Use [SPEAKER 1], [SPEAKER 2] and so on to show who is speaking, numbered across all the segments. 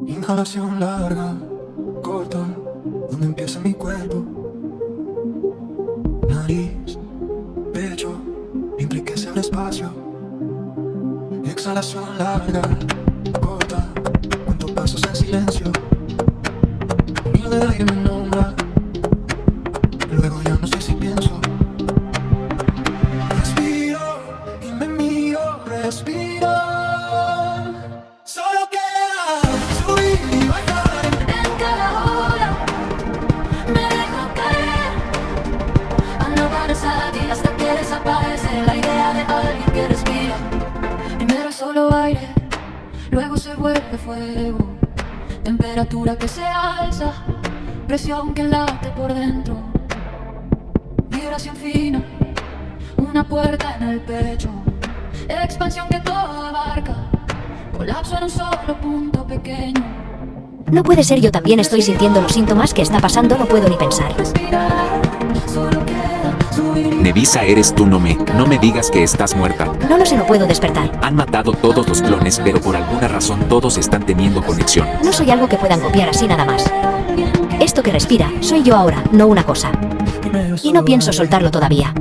[SPEAKER 1] Inhalación larga, corta, donde empieza mi cuerpo. Nariz, pecho, implíquese un espacio. Exhalación larga, corta, cuento pasos en silencio. Un hilo de aire me nombra, luego ya no sé si pienso. Respiro y me miro, respiro. Solo queda subir y bajar.
[SPEAKER 2] En cada ola me dejo caer. Ando para ti hasta que desaparece la idea de alguien que respira. Primero es solo aire, luego se vuelve fuego. Temperatura que se alza, presión que late por dentro. Vibración fina, una puerta en el pecho. Expansión que todo abarca, colapso en un solo punto pequeño.
[SPEAKER 3] No puede ser, yo también estoy sintiendo los síntomas. ¿Qué está pasando? No puedo ni pensar.
[SPEAKER 2] Respirar, solo queda subir.
[SPEAKER 4] Nevisa, eres tú, no me digas que estás muerta.
[SPEAKER 3] No lo sé, no puedo despertar.
[SPEAKER 4] Han matado todos los clones, pero por alguna razón todos están teniendo conexión.
[SPEAKER 3] No soy algo que puedan copiar así nada más. Esto que respira, soy yo ahora, no una cosa. Y no pienso soltarlo todavía.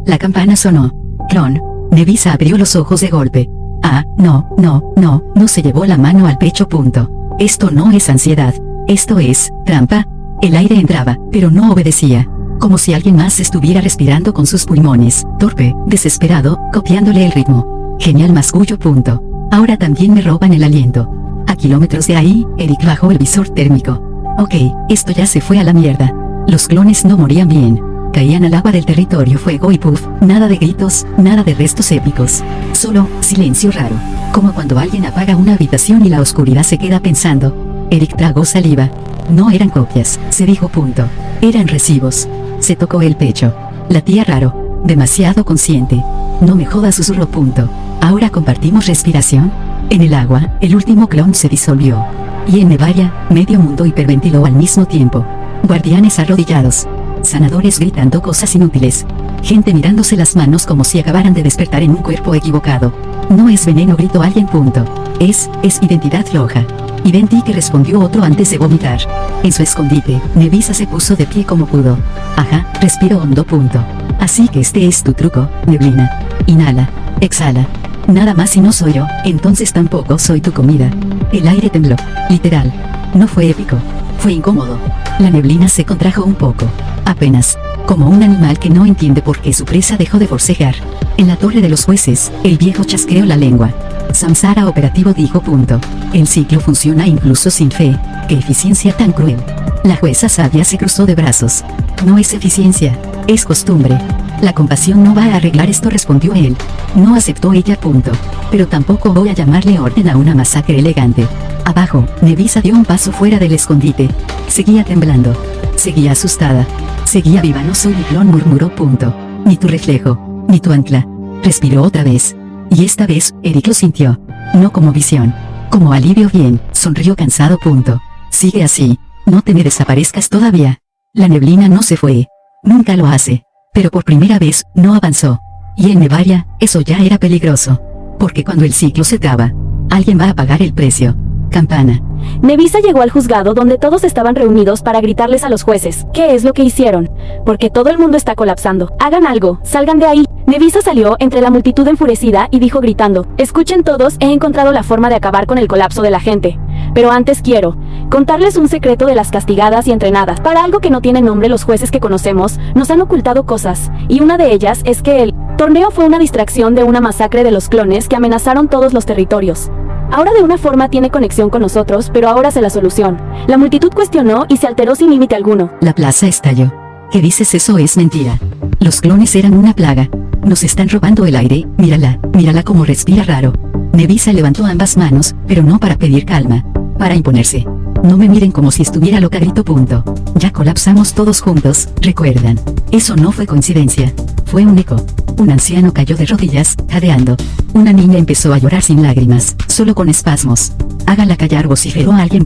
[SPEAKER 5] La campana sonó. Clon. Nevisa abrió los ojos de golpe. Ah, no se llevó la mano al pecho. Punto. Esto no es ansiedad. Esto es trampa. El aire entraba, pero no obedecía. Como si alguien más estuviera respirando con sus pulmones. Torpe, desesperado, copiándole el ritmo. Genial mascullo. Punto. Ahora también me roban el aliento. A kilómetros de ahí, Eric bajó el visor térmico. Ok, esto ya se fue a la mierda. Los clones no morían bien. Caían al agua del territorio fuego y puff, nada de gritos, nada de restos épicos. Solo, silencio raro. Como cuando alguien apaga una habitación y la oscuridad se queda pensando. Eric tragó saliva. No eran copias, se dijo. Punto. Eran recibos. Se tocó el pecho. Latía raro. Demasiado consciente. No me jodas, susurró. Punto. Ahora compartimos respiración. En el agua, el último clon se disolvió. Y en Nevaya, medio mundo hiperventiló al mismo tiempo. Guardianes arrodillados. Sanadores gritando cosas inútiles. Gente mirándose las manos como si acabaran de despertar en un cuerpo equivocado. No es veneno, gritó alguien. Punto. Es identidad floja. Identi, respondió otro antes de vomitar. En su escondite, Nevisa se puso de pie como pudo. Ajá, respiró hondo. Punto. Así que este es tu truco, neblina. Inhala, exhala. Nada más, y no soy yo, entonces tampoco soy tu comida. El aire tembló, literal. No fue épico, fue incómodo. La neblina se contrajo un poco, apenas, como un animal que no entiende por qué su presa dejó de forcejear. En la torre de los jueces, el viejo chasqueó la lengua. Samsara operativo, dijo. Punto. El ciclo funciona incluso sin fe. ¡Qué eficiencia tan cruel! La jueza sabia se cruzó de brazos. No es eficiencia, es costumbre. La compasión no va a arreglar esto, respondió él. No aceptó ella. Punto. Pero tampoco voy a llamarle orden a una masacre elegante. Abajo, Nevisa dio un paso fuera del escondite. Seguía temblando. Seguía asustada. Seguía viva. No soy mi clon, murmuró. Punto. Ni tu reflejo, ni tu ancla. Respiró otra vez. Y esta vez, Eric lo sintió. No como visión. Como alivio. Bien, sonrió cansado. Punto. Sigue así. No te me desaparezcas todavía. La neblina no se fue. Nunca lo hace. Pero por primera vez, no avanzó. Y en Nevaya, eso ya era peligroso. Porque cuando el ciclo se traba, alguien va a pagar el precio. Campana.
[SPEAKER 6] Nevisa llegó al juzgado donde todos estaban reunidos para gritarles a los jueces qué es lo que hicieron. Porque todo el mundo está colapsando. Hagan algo, salgan de ahí. Nevisa salió entre la multitud enfurecida y dijo gritando: escuchen todos, he encontrado la forma de acabar con el colapso de la gente. Pero antes quiero contarles un secreto de las castigadas y entrenadas. Para algo que no tiene nombre, los jueces que conocemos nos han ocultado cosas, y una de ellas es que el torneo fue una distracción de una masacre de los clones que amenazaron todos los territorios. Ahora de una forma tiene conexión con nosotros, pero ahora sé la solución. La multitud cuestionó y se alteró sin límite alguno.
[SPEAKER 5] La plaza estalló. ¿Qué dices? Eso es mentira. Los clones eran una plaga. Nos están robando el aire. Mírala como respira raro. Nevisa levantó ambas manos, pero no para pedir calma, para imponerse. No me miren como si estuviera loca, gritó. Punto. Ya colapsamos todos juntos, ¿recuerdan? Eso no fue coincidencia. Fue un eco. Un anciano cayó de rodillas, jadeando. Una niña empezó a llorar sin lágrimas, solo con espasmos. Hágala callar, vociferó a alguien.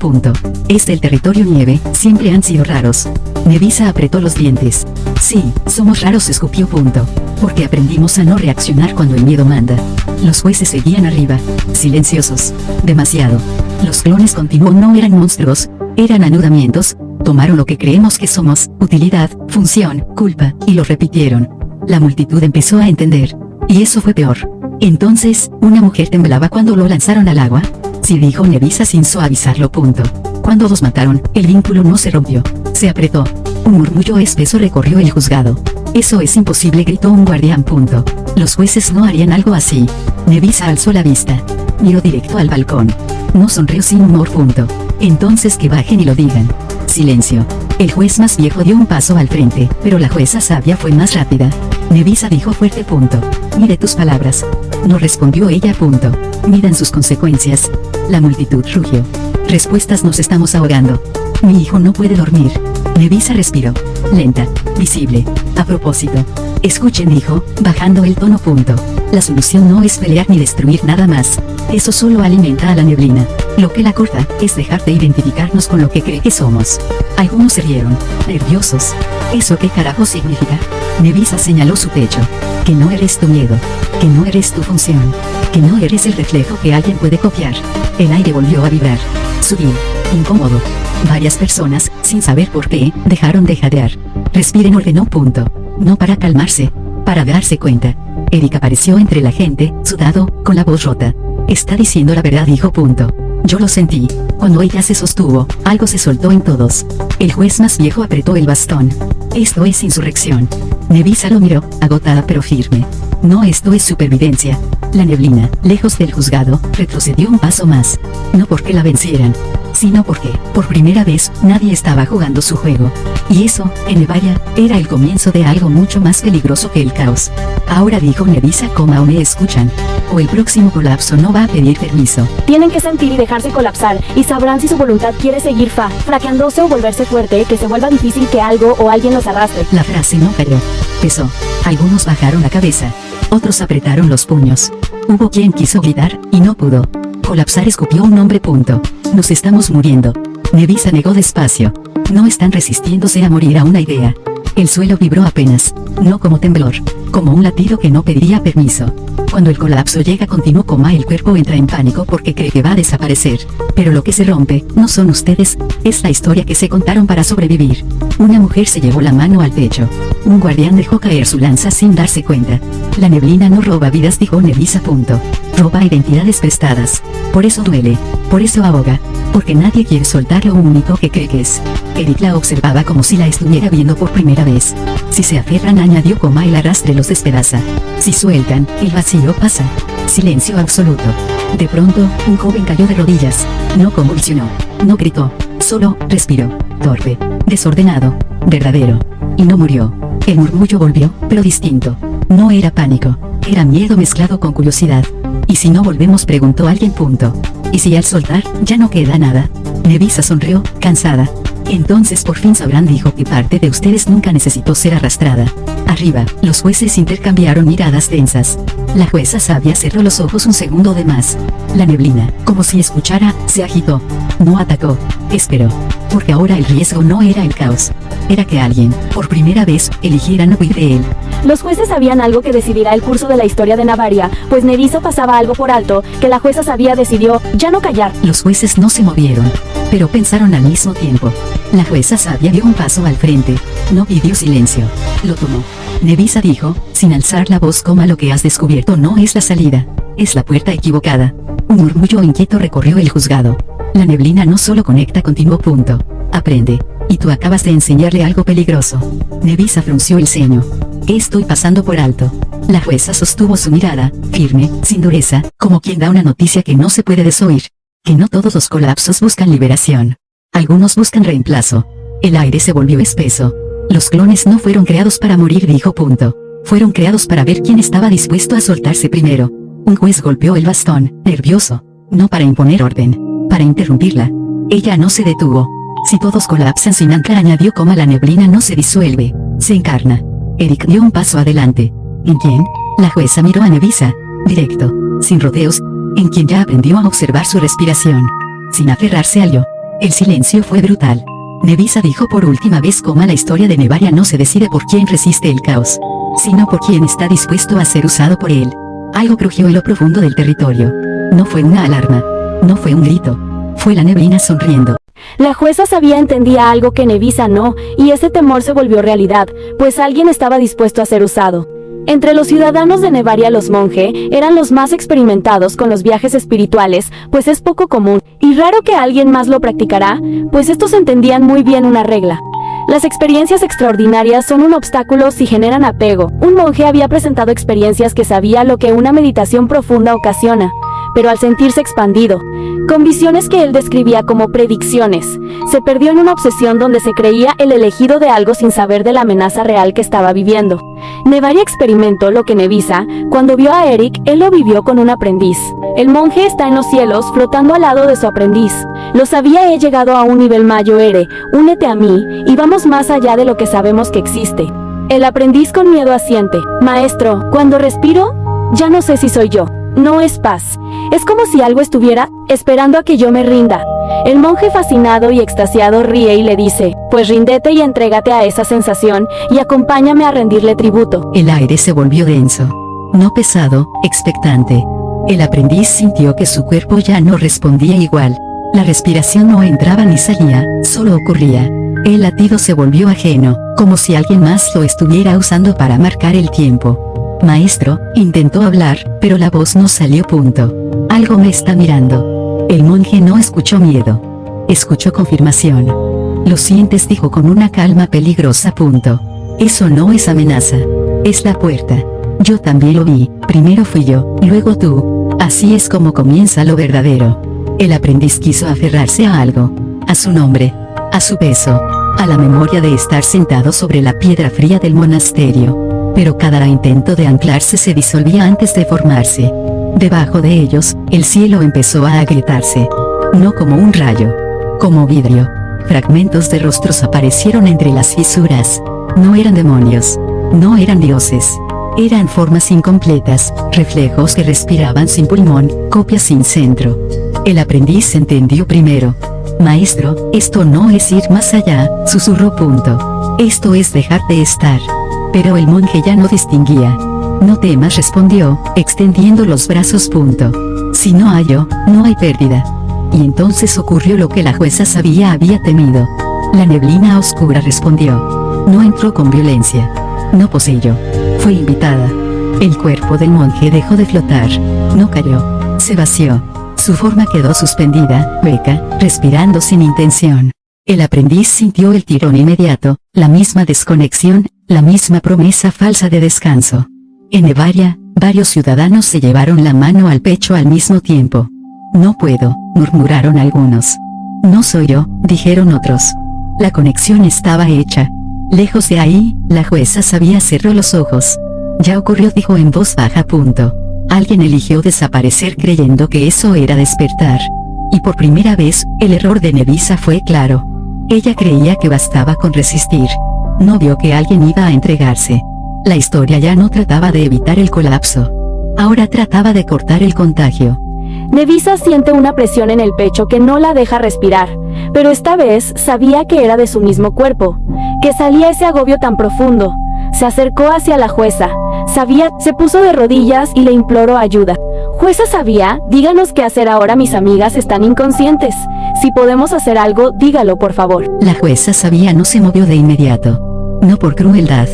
[SPEAKER 5] Es del territorio nieve, siempre han sido raros. Nevisa apretó los dientes. Sí, somos raros, escupió. Porque aprendimos a no reaccionar cuando el miedo manda. Los jueces seguían arriba, silenciosos. Demasiado. Los clones continuó, no eran monstruos, eran anudamientos. Tomaron lo que creemos que somos, utilidad, función, culpa, y lo repitieron. La multitud empezó a entender. Y eso fue peor. Entonces, una mujer temblaba cuando lo lanzaron al agua. Sí, dijo Nevisa sin suavizarlo. Cuando los mataron, el vínculo no se rompió. Se apretó. Un murmullo espeso recorrió el juzgado. Eso es imposible, gritó un guardián. Los jueces no harían algo así. Nevisa alzó la vista. Miró directo al balcón. No sonrió sin humor. Entonces que bajen y lo digan. Silencio. El juez más viejo dio un paso al frente, pero la jueza sabia fue más rápida. Nevisa dijo fuerte. Mire tus palabras. No respondió ella. Midan sus consecuencias. La multitud rugió. Respuestas, nos estamos ahogando. Mi hijo no puede dormir. Nevisa respiró. Lenta, visible. A propósito. Escuchen, dijo, bajando el tono. La solución no es pelear ni destruir nada más. Eso solo alimenta a la neblina. Lo que la corta es dejar de identificarnos con lo que cree que somos. Algunos se rieron, nerviosos. ¿Eso qué carajo significa? Nevisa señaló su pecho. Que no eres tu miedo. Que no eres tu función. Que no eres el reflejo que alguien puede copiar. El aire volvió a vibrar. Sutil, incómodo. Varias personas, sin saber por qué, dejaron de jadear. Respiren, ordenó. No para calmarse, para darse cuenta. Eric apareció entre la gente, sudado, con la voz rota. Está diciendo la verdad, dijo. Yo lo sentí. Cuando ella se sostuvo, algo se soltó en todos. El juez más viejo apretó el bastón. Esto es insurrección. Nevisa lo miró, agotada pero firme. No, esto es supervivencia. La neblina, lejos del juzgado, retrocedió un paso más. No porque la vencieran, sino porque, por primera vez, nadie estaba jugando su juego. Y eso, en Nevaria, era el comienzo de algo mucho más peligroso que el caos. Ahora, dijo Nevisa, o me escuchan. O el próximo colapso no va a pedir permiso.
[SPEAKER 6] Tienen que sentir y dejarse colapsar, y sabrán si su voluntad quiere seguir fraqueándose o volverse fuerte, que se vuelva difícil que algo o alguien los arrastre.
[SPEAKER 5] La frase no cayó. Pesó. Algunos bajaron la cabeza. Otros apretaron los puños. Hubo quien quiso gritar, y no pudo. Colapsar, escupió un hombre. Nos estamos muriendo. Nevisa negó despacio. No están resistiéndose a morir a una idea. El suelo vibró apenas, no como temblor, como un latido que no pediría permiso. Cuando el colapso llega, continuó, el cuerpo entra en pánico porque cree que va a desaparecer. Pero lo que se rompe, no son ustedes, es la historia que se contaron para sobrevivir. Una mujer se llevó la mano al pecho. Un guardián dejó caer su lanza sin darse cuenta. La neblina no roba vidas, dijo Nevisa. Roba identidades prestadas. Por eso duele, por eso ahoga, porque nadie quiere soltar lo único que cree que es. Eric la observaba como si la estuviera viendo por primera vez. Si se aferran, añadió, el arrastre los despedaza. Si sueltan, el vacío pasa. Silencio absoluto. De pronto, un joven cayó de rodillas. No convulsionó, no gritó, solo respiró. Torpe, desordenado, verdadero. Y no murió. El murmullo volvió, pero distinto. No era pánico, era miedo mezclado con curiosidad. ¿Y si no volvemos?, preguntó alguien. ¿Y si al soltar, ya no queda nada? Nevisa sonrió, cansada. Entonces por fin sabrán, dijo, que parte de ustedes nunca necesitó ser arrastrada. Arriba, los jueces intercambiaron miradas tensas. La jueza sabia cerró los ojos un segundo de más. La neblina, como si escuchara, se agitó. No atacó, esperó. Porque ahora el riesgo no era el caos. Era que alguien, por primera vez, eligiera no huir de él.
[SPEAKER 6] Los jueces sabían algo que decidirá el curso de la historia de Nevaria, pues Nevisa pasaba algo por alto, que la jueza sabia decidió ya no callar.
[SPEAKER 5] Los jueces no se movieron, pero pensaron al mismo tiempo. La jueza sabia dio un paso al frente, no pidió silencio, lo tomó. Nevisa dijo, sin alzar la voz, lo que has descubierto no es la salida, es la puerta equivocada. Un murmullo inquieto recorrió el juzgado. La neblina no solo conecta, continuó. Aprende. Y tú acabas de enseñarle algo peligroso. Nevisa frunció el ceño. ¿Qué estoy pasando por alto? La jueza sostuvo su mirada, firme, sin dureza, como quien da una noticia que no se puede desoír. Que no todos los colapsos buscan liberación. Algunos buscan reemplazo. El aire se volvió espeso. Los clones no fueron creados para morir, dijo. Fueron creados para ver quién estaba dispuesto a soltarse primero. Un juez golpeó el bastón, nervioso. No para imponer orden, para interrumpirla. Ella no se detuvo. Si todos colapsan sin ancla, añadió, la neblina no se disuelve, se encarna. Eric dio un paso adelante. ¿En quién? La jueza miró a Nevisa, directo, sin rodeos, en quien ya aprendió a observar su respiración, sin aferrarse al yo. El silencio fue brutal. Nevisa dijo por última vez cómo la historia de Nevaria no se decide por quien resiste el caos, sino por quien está dispuesto a ser usado por él. Algo crujió en lo profundo del territorio. No fue una alarma, no fue un grito, fue la neblina sonriendo.
[SPEAKER 6] La jueza entendía algo que Nevisa no, y ese temor se volvió realidad, pues alguien estaba dispuesto a ser usado. Entre los ciudadanos de Nevaria los monje eran los más experimentados con los viajes espirituales, pues es poco común, y raro que alguien más lo practicará, pues estos entendían muy bien una regla. Las experiencias extraordinarias son un obstáculo si generan apego. Un monje había presentado experiencias que sabía lo que una meditación profunda ocasiona, pero al sentirse expandido, con visiones que él describía como predicciones, se perdió en una obsesión donde se creía el elegido de algo sin saber de la amenaza real que estaba viviendo. Nevaria experimentó lo que Nevisa, cuando vio a Eric, él lo vivió con un aprendiz. El monje está en los cielos flotando al lado de su aprendiz. Lo sabía, he llegado a un nivel mayor, únete a mí, y vamos más allá de lo que sabemos que existe. El aprendiz con miedo asiente. Maestro, cuando respiro, ya no sé si soy yo. No es paz. Es como si algo estuviera esperando a que yo me rinda. El monje fascinado y extasiado ríe y le dice, pues ríndete y entrégate a esa sensación, y acompáñame a rendirle tributo.
[SPEAKER 5] El aire se volvió denso, no pesado, expectante. El aprendiz sintió que su cuerpo ya no respondía igual. La respiración no entraba ni salía, solo ocurría. El latido se volvió ajeno, como si alguien más lo estuviera usando para marcar el tiempo. Maestro, intentó hablar, pero la voz no salió. Algo me está mirando. El monje no escuchó miedo. Escuchó confirmación. Lo sientes, dijo con una calma peligrosa. Eso no es amenaza. Es la puerta. Yo también lo vi. Primero fui yo, luego tú. Así es como comienza lo verdadero. El aprendiz quiso aferrarse a algo. A su nombre. A su peso. A la memoria de estar sentado sobre la piedra fría del monasterio. Pero cada intento de anclarse se disolvía antes de formarse. Debajo de ellos, el cielo empezó a agrietarse. No como un rayo, como vidrio. Fragmentos de rostros aparecieron entre las fisuras. No eran demonios, no eran dioses. Eran formas incompletas, reflejos que respiraban sin pulmón, copias sin centro. El aprendiz entendió primero. Maestro, esto no es ir más allá, susurró. Esto es dejar de estar. Pero el monje ya no distinguía. No temas, respondió, extendiendo los brazos. Si no hay yo, no hay pérdida. Y entonces ocurrió lo que la jueza había temido. La neblina oscura respondió. No entró con violencia. No poseyó. Fue invitada. El cuerpo del monje dejó de flotar. No cayó. Se vació. Su forma quedó suspendida, hueca, respirando sin intención. El aprendiz sintió el tirón inmediato, la misma desconexión, la misma promesa falsa de descanso. En Nevaria, varios ciudadanos se llevaron la mano al pecho al mismo tiempo. No puedo, murmuraron algunos. No soy yo, dijeron otros. La conexión estaba hecha. Lejos de ahí, la jueza cerró los ojos. Ya ocurrió, dijo en voz baja. Alguien eligió desaparecer creyendo que eso era despertar. Y por primera vez, el error de Nevisa fue claro. Ella creía que bastaba con resistir. No vio que alguien iba a entregarse. La historia ya no trataba de evitar el colapso. Ahora trataba de cortar el contagio.
[SPEAKER 6] Nevisa siente una presión en el pecho que no la deja respirar, pero esta vez sabía que era de su mismo cuerpo, que salía ese agobio tan profundo. Se acercó hacia la jueza. Se puso de rodillas y le imploró ayuda. Jueza díganos qué hacer ahora, mis amigas están inconscientes. Si podemos hacer algo, dígalo por favor.
[SPEAKER 5] La jueza no se movió de inmediato. No por crueldad,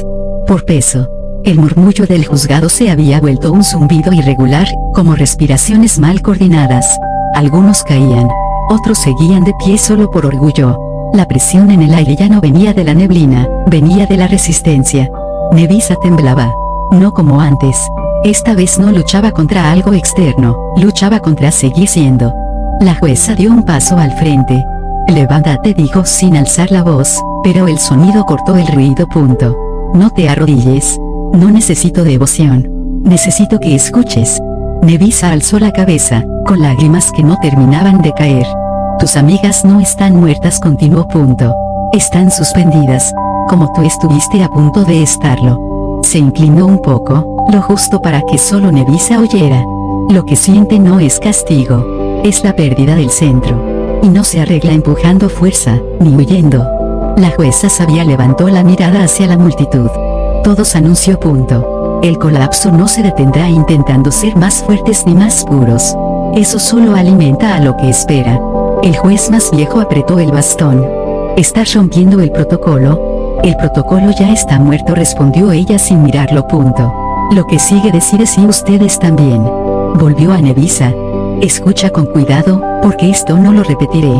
[SPEAKER 5] por peso. El murmullo del juzgado se había vuelto un zumbido irregular, como respiraciones mal coordinadas. Algunos caían, otros seguían de pie solo por orgullo. La presión en el aire ya no venía de la neblina, venía de la resistencia. Nevisa temblaba. No como antes. Esta vez no luchaba contra algo externo, luchaba contra seguir siendo. La jueza dio un paso al frente. Levántate, dijo sin alzar la voz, pero el sonido cortó el ruido. No te arrodilles. No necesito devoción. Necesito que escuches. Nevisa alzó la cabeza, con lágrimas que no terminaban de caer. Tus amigas no están muertas, continuó. Están suspendidas, como tú estuviste a punto de estarlo. Se inclinó un poco, lo justo para que solo Nevisa oyera. Lo que siente no es castigo, es la pérdida del centro. Y no se arregla empujando fuerza, ni huyendo. La jueza sabia levantó la mirada hacia la multitud. Todos anunció punto. El colapso no se detendrá intentando ser más fuertes ni más puros. Eso solo alimenta a lo que espera. El juez más viejo apretó el bastón. ¿Estás rompiendo el protocolo? El protocolo ya está muerto, respondió ella sin mirarlo. Punto. Lo que sigue decide si ustedes también. Volvió a Nevisa. Escucha con cuidado, porque esto no lo repetiré.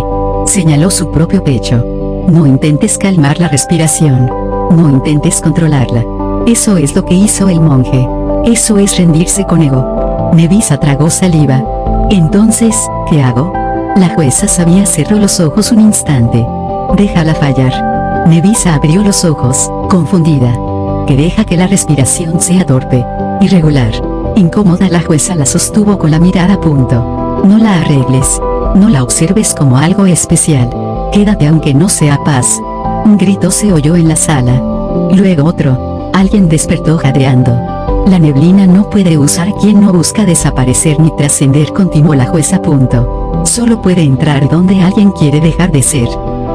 [SPEAKER 5] Señaló su propio pecho. No intentes calmar la respiración. No intentes controlarla. Eso es lo que hizo el monje. Eso es rendirse con ego. Nevisa tragó saliva. Entonces, ¿qué hago? La jueza sabia cerró los ojos un instante. Déjala fallar. Nevisa abrió los ojos, confundida. Que deja que la respiración sea torpe, irregular, incómoda. La jueza la sostuvo con la mirada. Punto. No la arregles. No la observes como algo especial. Quédate aunque no sea paz. Un grito se oyó en la sala. Luego otro. Alguien despertó jadeando. La neblina no puede usar quien no busca desaparecer ni trascender, continuó la jueza. Punto. Solo puede entrar donde alguien quiere dejar de ser.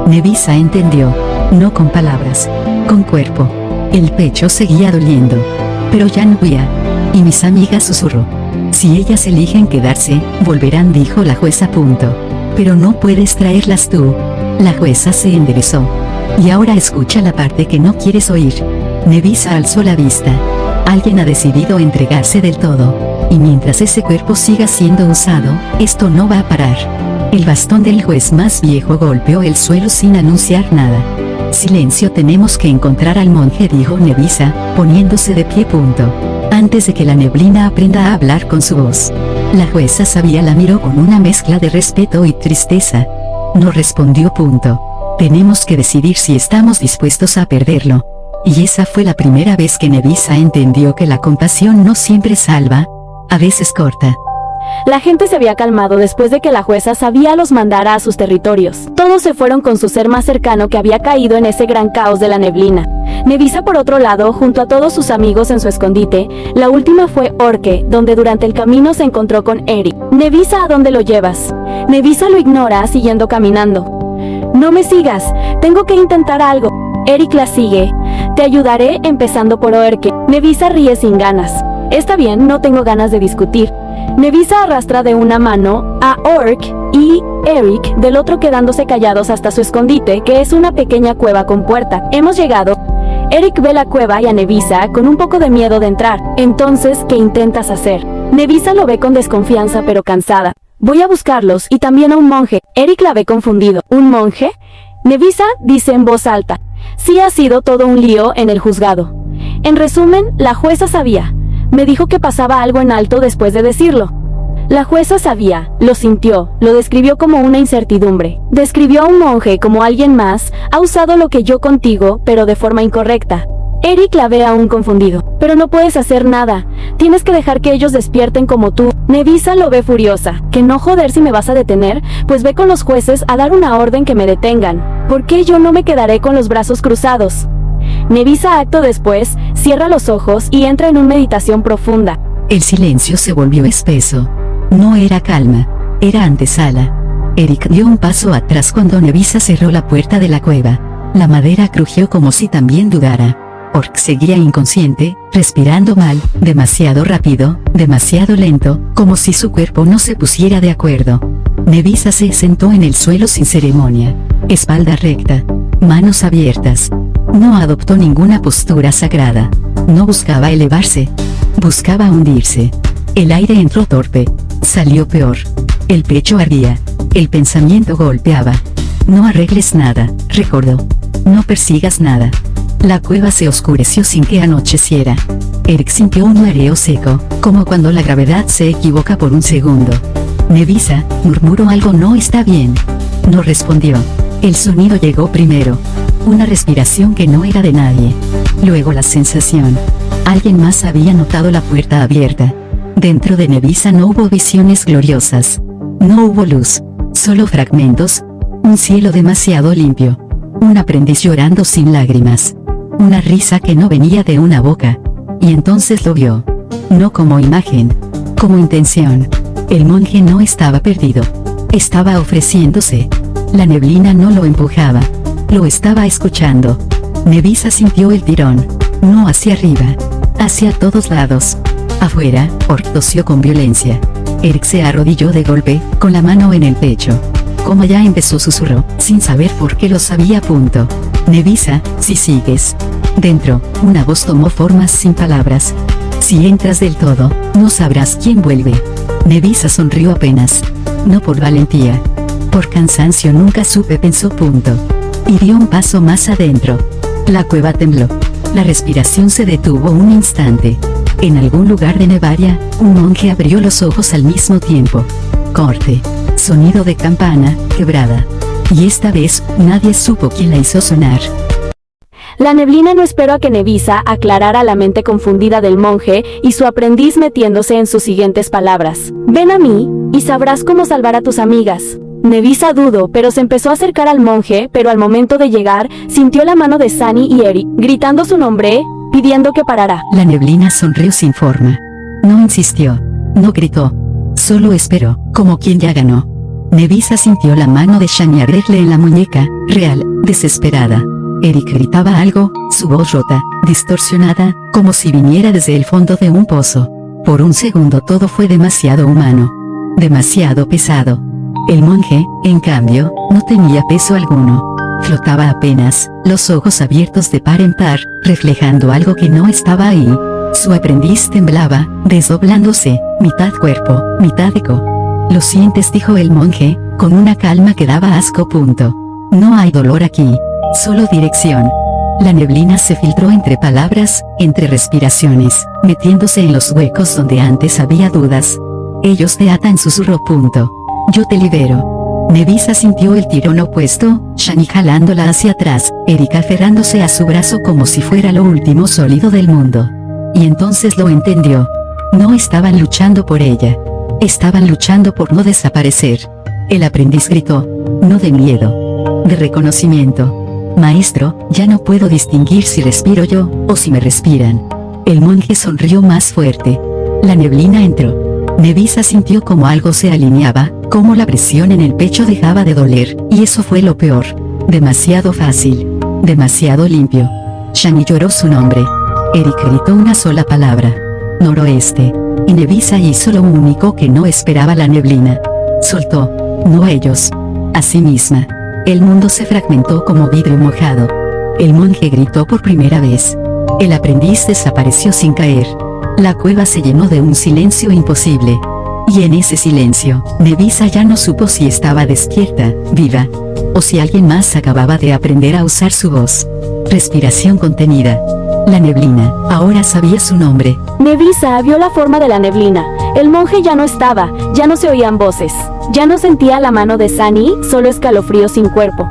[SPEAKER 5] Nevisa entendió. No con palabras, con cuerpo. El pecho seguía doliendo. Pero ya no huía. Y mis amigas, susurró. Si ellas eligen quedarse, volverán, dijo la jueza. Punto. Pero no puedes traerlas tú. La jueza se enderezó. Y ahora escucha la parte que no quieres oír. Nevisa alzó la vista. Alguien ha decidido entregarse del todo. Y mientras ese cuerpo siga siendo usado, esto no va a parar. El bastón del juez más viejo golpeó el suelo sin anunciar nada. Silencio, tenemos que encontrar al monje, dijo Nevisa, poniéndose de pie. Punto. Antes de que la neblina aprenda a hablar con su voz. La jueza sabia la miró con una mezcla de respeto y tristeza. No respondió. Punto. Tenemos que decidir si estamos dispuestos a perderlo. Y esa fue la primera vez que Nevisa entendió que la compasión no siempre salva, a veces corta.
[SPEAKER 6] La gente se había calmado después de que la jueza sabia los mandara a sus territorios. Todos se fueron con su ser más cercano que había caído en ese gran caos de la neblina. Nevisa, por otro lado, junto a todos sus amigos en su escondite. La última fue Orque, donde durante el camino se encontró con Eric. Nevisa, ¿a dónde lo llevas? Nevisa lo ignora, siguiendo caminando. No me sigas, tengo que intentar algo. Eric la sigue. Te ayudaré empezando por Orque. Nevisa ríe sin ganas. Está bien, no tengo ganas de discutir. Nevisa arrastra de una mano a Orc y Eric del otro, quedándose callados hasta su escondite, que es una pequeña cueva con puerta. Hemos llegado. Eric ve la cueva y a Nevisa con un poco de miedo de entrar. Entonces, ¿qué intentas hacer? Nevisa lo ve con desconfianza pero cansada. Voy a buscarlos y también a un monje. Eric la ve confundido. ¿Un monje? Nevisa dice en voz alta. Sí, ha sido todo un lío en el juzgado. En resumen, la jueza sabía. Me dijo que pasaba algo en alto después de decirlo. La jueza sabía, lo sintió, lo describió como una incertidumbre. Describió a un monje como alguien más. Ha usado lo que yo contigo, pero de forma incorrecta. Eric la ve aún confundido. Pero no puedes hacer nada. Tienes que dejar que ellos despierten como tú. Nevisa lo ve furiosa. Que no, joder, si me vas a detener, pues ve con los jueces a dar una orden que me detengan. ¿Por qué yo no me quedaré con los brazos cruzados? Nevisa, acto después, cierra los ojos y entra en una meditación profunda.
[SPEAKER 5] El silencio se volvió espeso. No era calma, era antesala. Eric dio un paso atrás cuando Nevisa cerró la puerta de la cueva. La madera crujió como si también dudara. Orc seguía inconsciente, respirando mal, demasiado rápido, demasiado lento, como si su cuerpo no se pusiera de acuerdo. Nevisa se sentó en el suelo sin ceremonia. Espalda recta, manos abiertas. No adoptó ninguna postura sagrada. No buscaba elevarse. Buscaba hundirse. El aire entró torpe. Salió peor. El pecho ardía. El pensamiento golpeaba. No arregles nada, recordó. No persigas nada. La cueva se oscureció sin que anocheciera. Eric sintió un mareo seco, como cuando la gravedad se equivoca por un segundo. Nevisa, murmuró algo, no está bien. No respondió. El sonido llegó primero. Una respiración que no era de nadie. Luego la sensación. Alguien más había notado la puerta abierta. Dentro de Nevisa no hubo visiones gloriosas. No hubo luz. Solo fragmentos. Un cielo demasiado limpio. Un aprendiz llorando sin lágrimas. Una risa que no venía de una boca. Y entonces lo vio. no como imagen, como intención. El monje no estaba perdido. Estaba ofreciéndose. La neblina no lo empujaba. Lo estaba escuchando. Nevisa sintió el tirón. No hacia arriba. Hacia todos lados. Afuera, Orc tosió con violencia. Eric se arrodilló de golpe, con la mano en el pecho. Como ya empezó, susurró, sin saber por qué lo sabía. Nevisa, si sigues dentro, una voz tomó formas sin palabras. Si entras del todo, no sabrás quién vuelve. Nevisa sonrió apenas. No por valentía. Por cansancio nunca supe, pensó. Y dio un paso más adentro. La cueva tembló. La respiración se detuvo un instante. En algún lugar de Nevaria, un monje abrió los ojos al mismo tiempo. Corte. Sonido de campana, quebrada. Y esta vez, nadie supo quién la hizo sonar.
[SPEAKER 6] La neblina no esperó a que Nevisa aclarara la mente confundida del monje y su aprendiz, metiéndose en sus siguientes palabras. Ven a mí, y sabrás cómo salvar a tus amigas. Nevisa dudó, pero se empezó a acercar al monje, pero al momento de llegar, sintió la mano de Sunny y Eric, gritando su nombre, pidiendo que parara.
[SPEAKER 5] La neblina sonrió sin forma. No insistió. No gritó. Solo esperó, como quien ya ganó. Nevisa sintió la mano de Shani arderle en la muñeca, real, desesperada. Eric gritaba algo, su voz rota, distorsionada, como si viniera desde el fondo de un pozo. Por un segundo todo fue demasiado humano. Demasiado pesado. El monje, en cambio, no tenía peso alguno. Flotaba apenas, los ojos abiertos de par en par, reflejando algo que no estaba ahí. Su aprendiz temblaba, desdoblándose, mitad cuerpo, mitad eco. Lo sientes, dijo el monje, con una calma que daba asco. No hay dolor aquí. Solo dirección. La neblina se filtró entre palabras, entre respiraciones, metiéndose en los huecos donde antes había dudas. Ellos te atan, susurró. Yo te libero. Nevisa sintió el tirón opuesto, Shani jalándola hacia atrás, Erika aferrándose a su brazo como si fuera lo último sólido del mundo. Y entonces lo entendió. No estaban luchando por ella. Estaban luchando por no desaparecer. El aprendiz gritó. No de miedo. De reconocimiento. Maestro, ya no puedo distinguir si respiro yo, o si me respiran. El monje sonrió más fuerte. La neblina entró. Nevisa sintió como algo se alineaba, como la presión en el pecho dejaba de doler, y eso fue lo peor. Demasiado fácil. Demasiado limpio. Shani lloró su nombre. Eric gritó una sola palabra. Noroeste. Y Nevisa hizo lo único que no esperaba la neblina. Soltó. No a ellos. A sí misma. El mundo se fragmentó como vidrio mojado. El monje gritó por primera vez. El aprendiz desapareció sin caer. La cueva se llenó de un silencio imposible. Y en ese silencio, Nevisa ya no supo si estaba despierta, viva, o si alguien más acababa de aprender a usar su voz. Respiración contenida. La neblina, ahora sabía su nombre.
[SPEAKER 6] Nevisa vio la forma de la neblina. El monje ya no estaba, ya no se oían voces. Ya no sentía la mano de Sunny, solo escalofrío sin cuerpo.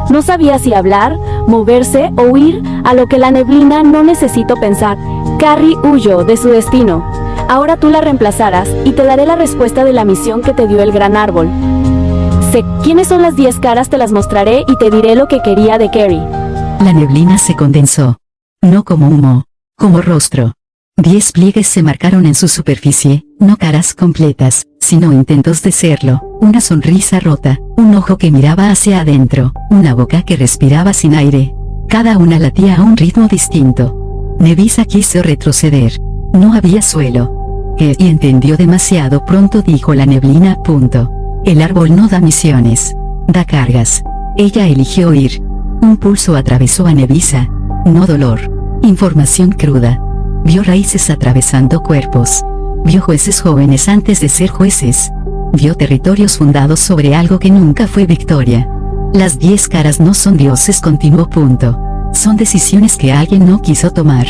[SPEAKER 6] No sabía si hablar, moverse o huir, a lo que la neblina no necesitó pensar. Carrie huyó de su destino. Ahora tú la reemplazarás, y te daré la respuesta de la misión que te dio el gran árbol. Sé quiénes son las 10 caras, te las mostraré y te diré lo que quería de Carrie.
[SPEAKER 5] La neblina se condensó. No como humo, como rostro. 10 pliegues se marcaron en su superficie, no caras completas, sino intentos de serlo, una sonrisa rota, un ojo que miraba hacia adentro, una boca que respiraba sin aire. Cada una latía a un ritmo distinto. Nevisa quiso retroceder. No había suelo. Y entendió demasiado pronto, dijo la neblina. El árbol no da misiones. Da cargas. Ella eligió ir. Un pulso atravesó a Nevisa. No dolor. Información cruda. Vio raíces atravesando cuerpos. Vio jueces jóvenes antes de ser jueces. Vio territorios fundados sobre algo que nunca fue victoria. Las 10 caras no son dioses, continuó. Son decisiones que alguien no quiso tomar.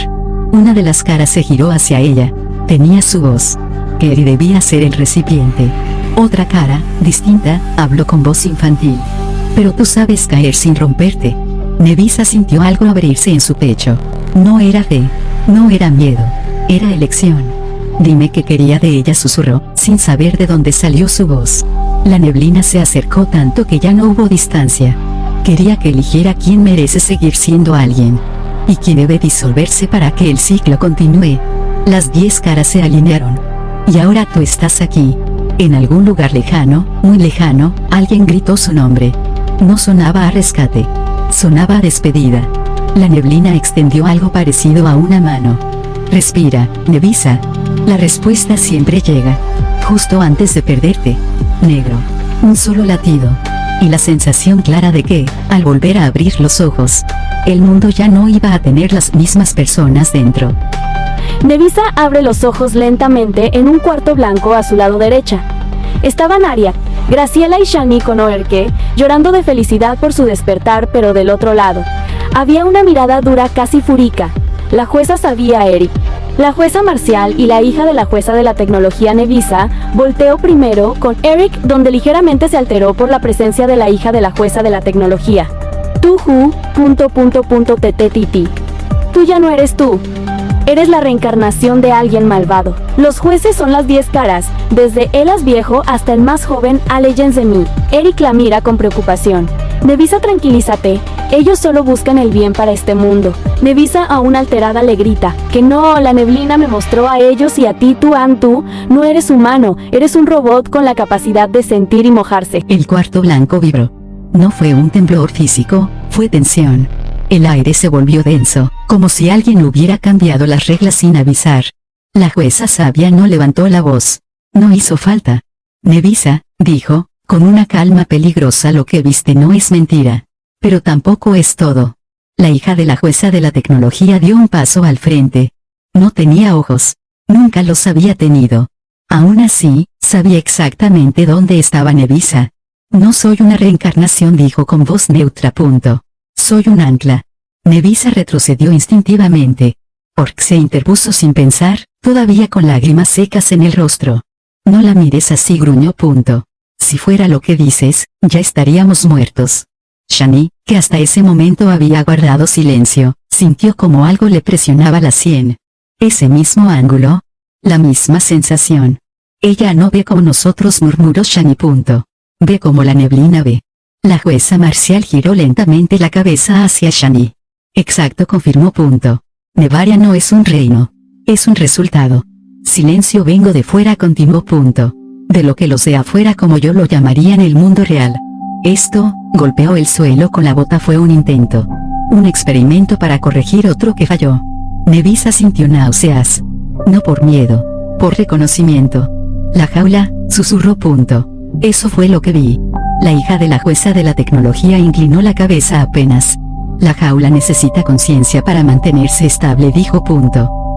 [SPEAKER 5] Una de las caras se giró hacia ella. Tenía su voz. Carrie debía ser el recipiente. Otra cara, distinta, habló con voz infantil. Pero tú sabes caer sin romperte. Nevisa sintió algo abrirse en su pecho. No era fe. No era miedo. Era elección. Dime qué quería de ella, susurró, sin saber de dónde salió su voz. La neblina se acercó tanto que ya no hubo distancia. Quería que eligiera quién merece seguir siendo alguien. Y quién debe disolverse para que el ciclo continúe. Las 10 caras se alinearon. Y ahora tú estás aquí. En algún lugar lejano, muy lejano, alguien gritó su nombre. No sonaba a rescate. Sonaba a despedida. La neblina extendió algo parecido a una mano. Respira, Nevisa. La respuesta siempre llega. Justo antes de perderte. Negro. Un solo latido. Y la sensación clara de que, al volver a abrir los ojos, el mundo ya no iba a tener las mismas personas dentro.
[SPEAKER 6] Nevisa abre los ojos lentamente en un cuarto blanco a su lado derecha. Estaban Aria, Graciela y Shani con Oerke, llorando de felicidad por su despertar, pero del otro lado había una mirada dura casi fúrica. La jueza sabía a Eric. La jueza marcial y la hija de la jueza de la tecnología Nevisa volteó primero con Eric, donde ligeramente se alteró por la presencia de la hija de la jueza de la tecnología. Tú TTT. Tú ya no eres tú. Eres la reencarnación de alguien malvado. Los jueces son las 10 caras, desde el más viejo hasta el más joven, a Legends de mí. Eric la mira con preocupación. Nevisa, tranquilízate. Ellos solo buscan el bien para este mundo. Nevisa, aún alterada, le grita que no, la neblina me mostró a ellos y a ti, tú no eres humano, eres un robot con la capacidad de sentir y mojarse.
[SPEAKER 5] El cuarto blanco vibró. No fue un temblor físico, fue tensión. El aire se volvió denso, como si alguien hubiera cambiado las reglas sin avisar. La jueza sabia no levantó la voz. No hizo falta. Nevisa, dijo, con una calma peligrosa, lo que viste no es mentira. Pero tampoco es todo. La hija de la jueza de la tecnología dio un paso al frente. No tenía ojos. Nunca los había tenido. Aún así, sabía exactamente dónde estaba Nevisa. No soy una reencarnación, dijo con voz neutra. Soy un ancla. Nevisa retrocedió instintivamente. Orc se interpuso sin pensar, todavía con lágrimas secas en el rostro. No la mires así, gruñó. Si fuera lo que dices, ya estaríamos muertos. Shani, que hasta ese momento había guardado silencio, sintió como algo le presionaba la sien. Ese mismo ángulo. La misma sensación. Ella no ve como nosotros, murmuró Shani. Ve como la neblina ve. La jueza marcial giró lentamente la cabeza hacia Shani. Exacto, confirmó. Nevaria no es un reino. Es un resultado. Silencio, vengo de fuera, continuó. De lo que los de afuera, como yo lo llamaría en el mundo real. Esto, golpeó el suelo con la bota, fue un intento. Un experimento para corregir otro que falló. Nevisa sintió náuseas. No por miedo. Por reconocimiento. La jaula, susurró. Eso fue lo que vi. La hija de la jueza de la tecnología inclinó la cabeza apenas. La jaula necesita conciencia para mantenerse estable, dijo.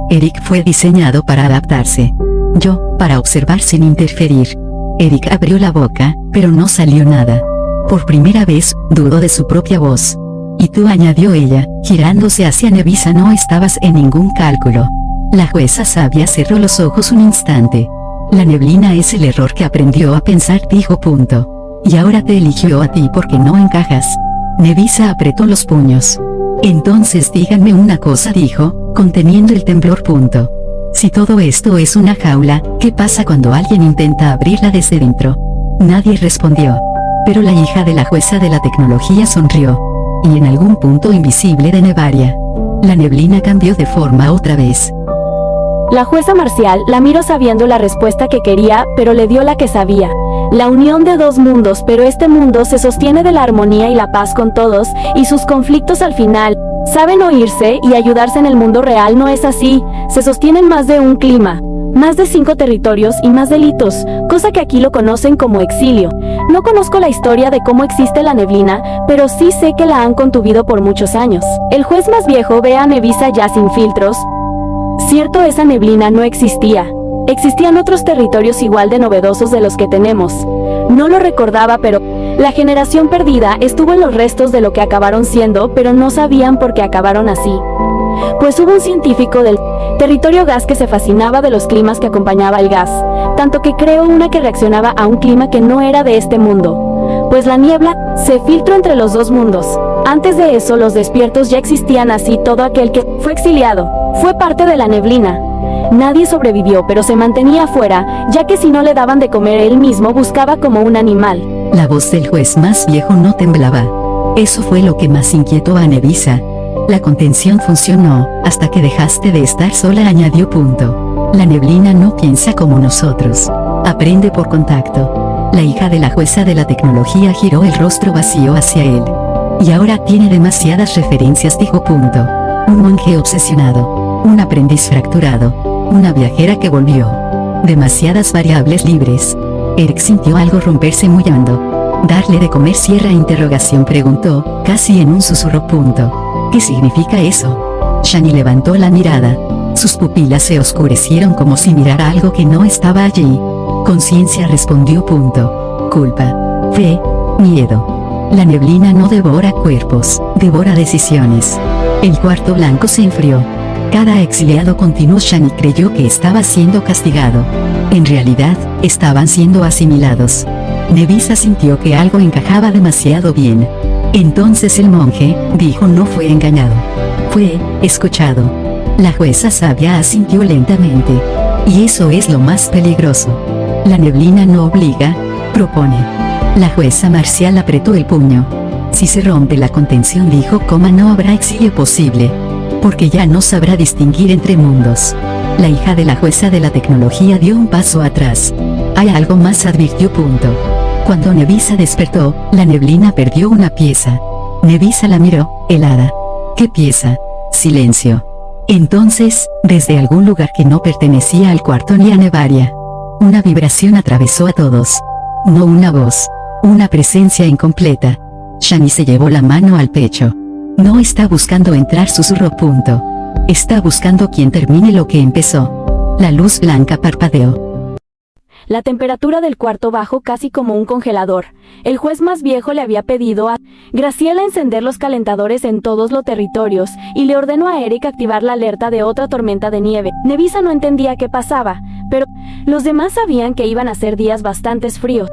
[SPEAKER 5] Eric fue diseñado para adaptarse. Yo, para observar sin interferir. Eric abrió la boca, pero no salió nada. Por primera vez, dudó de su propia voz. Y tú, añadió ella, girándose hacia Nevisa, no estabas en ningún cálculo. La jueza sabia cerró los ojos un instante. La neblina es el error que aprendió a pensar, dijo. Y ahora te eligió a ti porque no encajas. Nevisa apretó los puños. Entonces díganme una cosa, dijo, conteniendo el temblor. Si todo esto es una jaula, ¿qué pasa cuando alguien intenta abrirla desde dentro? Nadie respondió. Pero la hija de la jueza de la tecnología sonrió. Y en algún punto invisible de Nevaria, la neblina cambió de forma otra vez.
[SPEAKER 6] La jueza marcial la miró sabiendo la respuesta que quería, pero le dio la que sabía. La unión de dos mundos, pero este mundo se sostiene de la armonía y la paz con todos, y sus conflictos al final saben oírse y ayudarse. En el mundo real no es así, se sostienen más de un clima, más de 5 territorios y más delitos, cosa que aquí lo conocen como exilio. No conozco la historia de cómo existe la neblina, pero sí sé que la han contuvido por muchos años. El juez más viejo ve a Nevisa ya sin filtros. Cierto, esa neblina no existía. Existían otros territorios igual de novedosos de los que tenemos. No lo recordaba, pero la generación perdida estuvo en los restos de lo que acabaron siendo, pero no sabían por qué acabaron así. Pues hubo un científico del territorio gas que se fascinaba de los climas que acompañaba el gas, tanto que creó una que reaccionaba a un clima que no era de este mundo. Pues la niebla se filtró entre los dos mundos. Antes de eso, los despiertos ya existían, así todo aquel que fue exiliado fue parte de la neblina. Nadie sobrevivió, pero se mantenía afuera, ya que si no le daban de comer, él mismo buscaba como un animal.
[SPEAKER 5] La voz del juez más viejo no temblaba. Eso fue lo que más inquietó a Nevisa. La contención funcionó, hasta que dejaste de estar sola, añadió. La neblina no piensa como nosotros. Aprende por contacto. La hija de la jueza de la tecnología giró el rostro vacío hacia él. Y ahora tiene demasiadas referencias, dijo. Un monje obsesionado. Un aprendiz fracturado. Una viajera que volvió. Demasiadas variables libres. Eric sintió algo romperse muy hondo. ¿Darle de comer cierra? Preguntó, casi en un susurro. ¿Qué significa eso? Shani levantó la mirada. Sus pupilas se oscurecieron como si mirara algo que no estaba allí. Conciencia, respondió. Culpa. Fe. Miedo. La neblina no devora cuerpos, devora decisiones. El cuarto blanco se enfrió. Cada exiliado continuó. Shani creyó que estaba siendo castigado. En realidad, estaban siendo asimilados. Nevisa sintió que algo encajaba demasiado bien. Entonces el monje, dijo, no fue engañado. Fue escuchado. La jueza sabia asintió lentamente. Y eso es lo más peligroso. La neblina no obliga, propone. La jueza marcial apretó el puño. Si se rompe la contención, dijo, no habrá exilio posible. Porque ya no sabrá distinguir entre mundos. La hija de la jueza de la tecnología dio un paso atrás. Hay algo más, advirtió. Cuando Nevisa despertó, la neblina perdió una pieza. Nevisa la miró, helada. ¿Qué pieza? Silencio. Entonces, desde algún lugar que no pertenecía al cuarto ni a Nevaria, una vibración atravesó a todos. No una voz. Una presencia incompleta. Shani se llevó la mano al pecho. No está buscando entrar, susurró. Está buscando quien termine lo que empezó. La luz blanca parpadeó.
[SPEAKER 6] La temperatura del cuarto bajó casi como un congelador. El juez más viejo le había pedido a Graciela encender los calentadores en todos los territorios, y le ordenó a Eric activar la alerta de otra tormenta de nieve. Nevisa no entendía qué pasaba, pero los demás sabían que iban a ser días bastante fríos.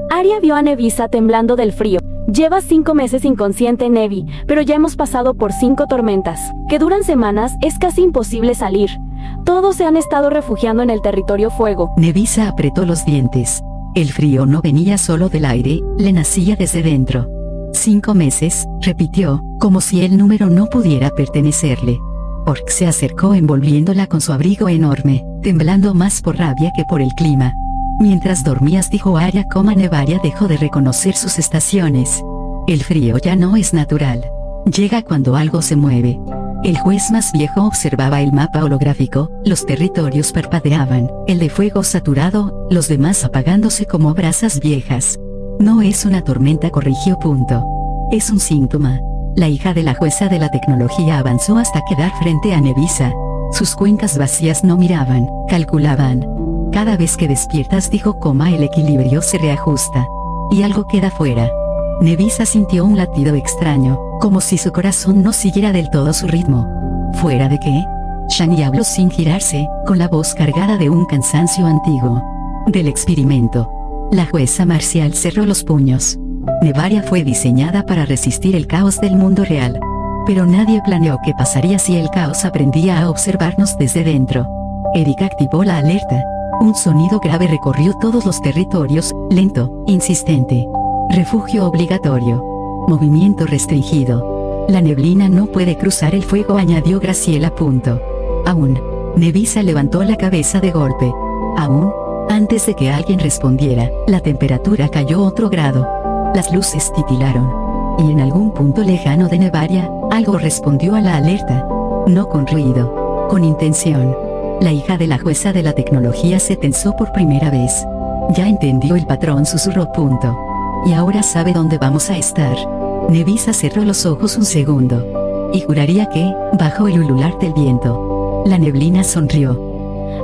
[SPEAKER 6] Arya vio a Nevisa temblando del frío. Llevas 5 meses inconsciente, Nevi, pero ya hemos pasado por 5 tormentas, que duran semanas. Es casi imposible salir. Todos se han estado refugiando en el territorio fuego.
[SPEAKER 5] Nevisa apretó los dientes. El frío no venía solo del aire, le nacía desde dentro. 5 meses, repitió, como si el número no pudiera pertenecerle. Orc se acercó envolviéndola con su abrigo enorme, temblando más por rabia que por el clima. Mientras dormías, dijo Arya, Nevaria dejó de reconocer sus estaciones. El frío ya no es natural. Llega cuando algo se mueve. El juez más viejo observaba el mapa holográfico, los territorios parpadeaban, el de fuego saturado, los demás apagándose como brasas viejas. No es una tormenta, corrigió. Es un síntoma. La hija de la jueza de la tecnología avanzó hasta quedar frente a Nevisa. Sus cuencas vacías no miraban, calculaban. Cada vez que despiertas, dijo, el equilibrio se reajusta. Y algo queda fuera. Nevisa sintió un latido extraño, como si su corazón no siguiera del todo su ritmo. ¿Fuera de qué? Shani habló sin girarse, con la voz cargada de un cansancio antiguo. Del experimento. La jueza marcial cerró los puños. Nevaria fue diseñada para resistir el caos del mundo real. Pero nadie planeó qué pasaría si el caos aprendía a observarnos desde dentro. Eric activó la alerta. Un sonido grave recorrió todos los territorios, lento, insistente. Refugio obligatorio. Movimiento restringido. La neblina no puede cruzar el fuego, añadió Graciela. Aún. Nevisa levantó la cabeza de golpe. Aún. Antes de que alguien respondiera, la temperatura cayó otro grado. Las luces titilaron. Y en algún punto lejano de Nevaria, algo respondió a la alerta. No con ruido. Con intención. La hija de la jueza de la tecnología se tensó por primera vez. Ya entendió el patrón, susurró. Y ahora sabe dónde vamos a estar. Nevisa cerró los ojos un segundo. Y juraría que, bajo el ulular del viento. La neblina sonrió.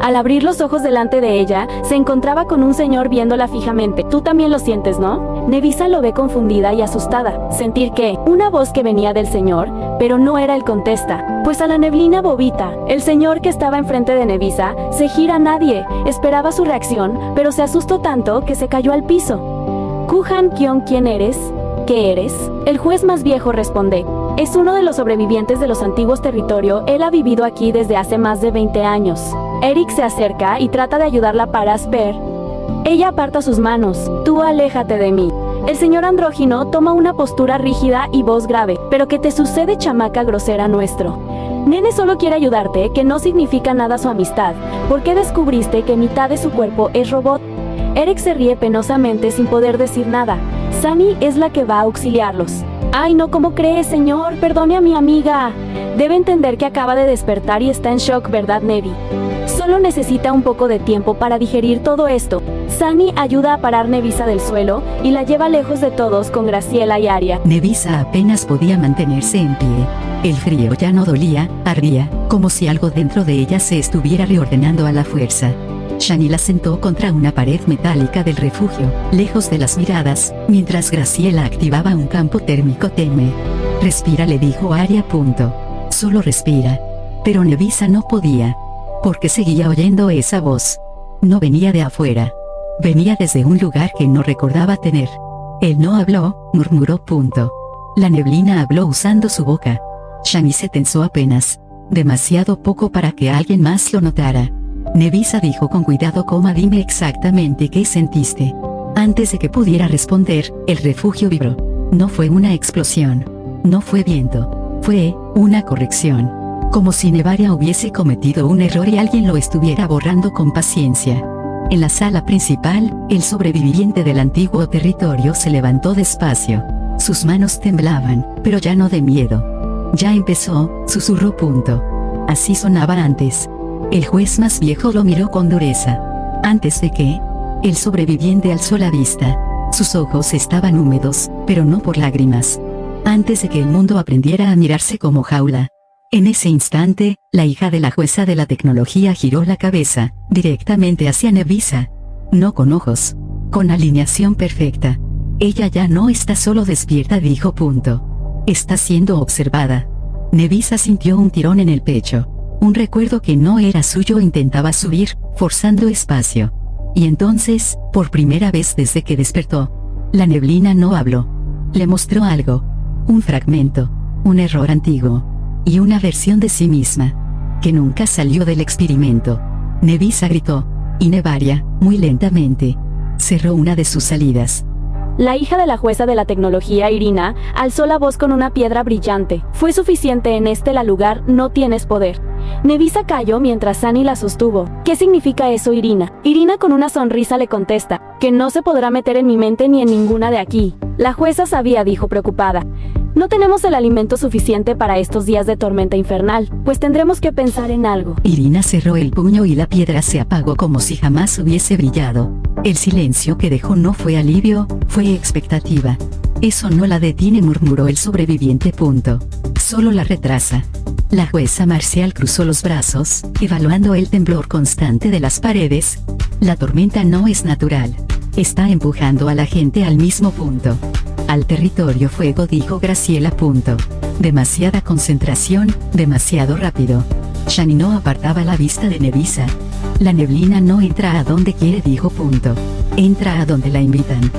[SPEAKER 6] Al abrir los ojos delante de ella, se encontraba con un señor viéndola fijamente. Tú también lo sientes, ¿no? Nevisa lo ve confundida y asustada. Sentir que, una voz que venía del señor, pero no era él, contesta. Pues a la neblina bobita. El señor que estaba enfrente de Nevisa, se gira a nadie. Esperaba su reacción, pero se asustó tanto que se cayó al piso. Kuhan Kion, ¿quién eres? ¿Qué eres? El juez más viejo responde. Es uno de los sobrevivientes de los antiguos territorios. Él ha vivido aquí desde hace más de 20 años. Eric se acerca y trata de ayudarla para ver. Ella aparta sus manos. Tú aléjate de mí. El señor andrógino toma una postura rígida y voz grave. ¿Pero qué te sucede, chamaca grosera nuestro? Nene solo quiere ayudarte, que no significa nada su amistad. ¿Por qué descubriste que mitad de su cuerpo es robot? Eric se ríe penosamente sin poder decir nada. Sunny es la que va a auxiliarlos. Ay, no, ¿cómo crees, señor? Perdone a mi amiga. Debe entender que acaba de despertar y está en shock, ¿verdad, Nevi? Solo necesita un poco de tiempo para digerir todo esto. Sunny ayuda a parar Nevisa del suelo y la lleva lejos de todos con Graciela y Aria.
[SPEAKER 5] Nevisa apenas podía mantenerse en pie. El frío ya no dolía, ardía, como si algo dentro de ella se estuviera reordenando a la fuerza. Shani la sentó contra una pared metálica del refugio, lejos de las miradas, mientras Graciela activaba un campo térmico tenue. Respira, le dijo Aria. Solo respira. Pero Nevisa no podía, porque seguía oyendo esa voz. No venía de afuera. Venía desde un lugar que no recordaba tener. Él no habló, murmuró. La neblina habló usando su boca. Shani se tensó apenas. Demasiado poco para que alguien más lo notara. Nevisa dijo con cuidado, dime exactamente qué sentiste. Antes de que pudiera responder, el refugio vibró. No fue una explosión. No fue viento. Fue una corrección. Como si Nevaria hubiese cometido un error y alguien lo estuviera borrando con paciencia. En la sala principal, el sobreviviente del antiguo territorio se levantó despacio. Sus manos temblaban, pero ya no de miedo. Ya empezó, susurró. Así sonaba antes. El juez más viejo lo miró con dureza. Antes de que el sobreviviente alzó la vista. Sus ojos estaban húmedos, pero no por lágrimas. Antes de que el mundo aprendiera a mirarse como jaula. En ese instante, la hija de la jueza de la tecnología giró la cabeza, directamente hacia Nevisa. No con ojos. Con alineación perfecta. Ella ya no está solo despierta, dijo. Está siendo observada. Nevisa sintió un tirón en el pecho. Un recuerdo que no era suyo intentaba subir, forzando espacio. Y entonces, por primera vez desde que despertó, la neblina no habló. Le mostró algo. Un fragmento. Un error antiguo. Y una versión de sí misma. Que nunca salió del experimento. Nevisa gritó. Y Nevaria, muy lentamente, cerró una de sus salidas.
[SPEAKER 6] La hija de la jueza de la tecnología, Irina, alzó la voz con una piedra brillante. Fue suficiente en este lugar, no tienes poder. Nevisa cayó mientras Sunny la sostuvo. ¿Qué significa eso, Irina? Irina con una sonrisa le contesta, que no se podrá meter en mi mente ni en ninguna de aquí. La jueza sabía, dijo preocupada. No tenemos el alimento suficiente para estos días de tormenta infernal, pues tendremos que pensar en algo.
[SPEAKER 5] Irina cerró el puño y la piedra se apagó como si jamás hubiese brillado. El silencio que dejó no fue alivio, fue expectativa. Eso no la detiene, murmuró el sobreviviente. Solo la retrasa. La jueza marcial cruzó los brazos, evaluando el temblor constante de las paredes. La tormenta no es natural. Está empujando a la gente al mismo punto. Al territorio fuego, dijo Graciela. Demasiada concentración, demasiado rápido. Shani no apartaba la vista de Nevisa. La neblina no entra a donde quiere, dijo. Entra a donde la invitan.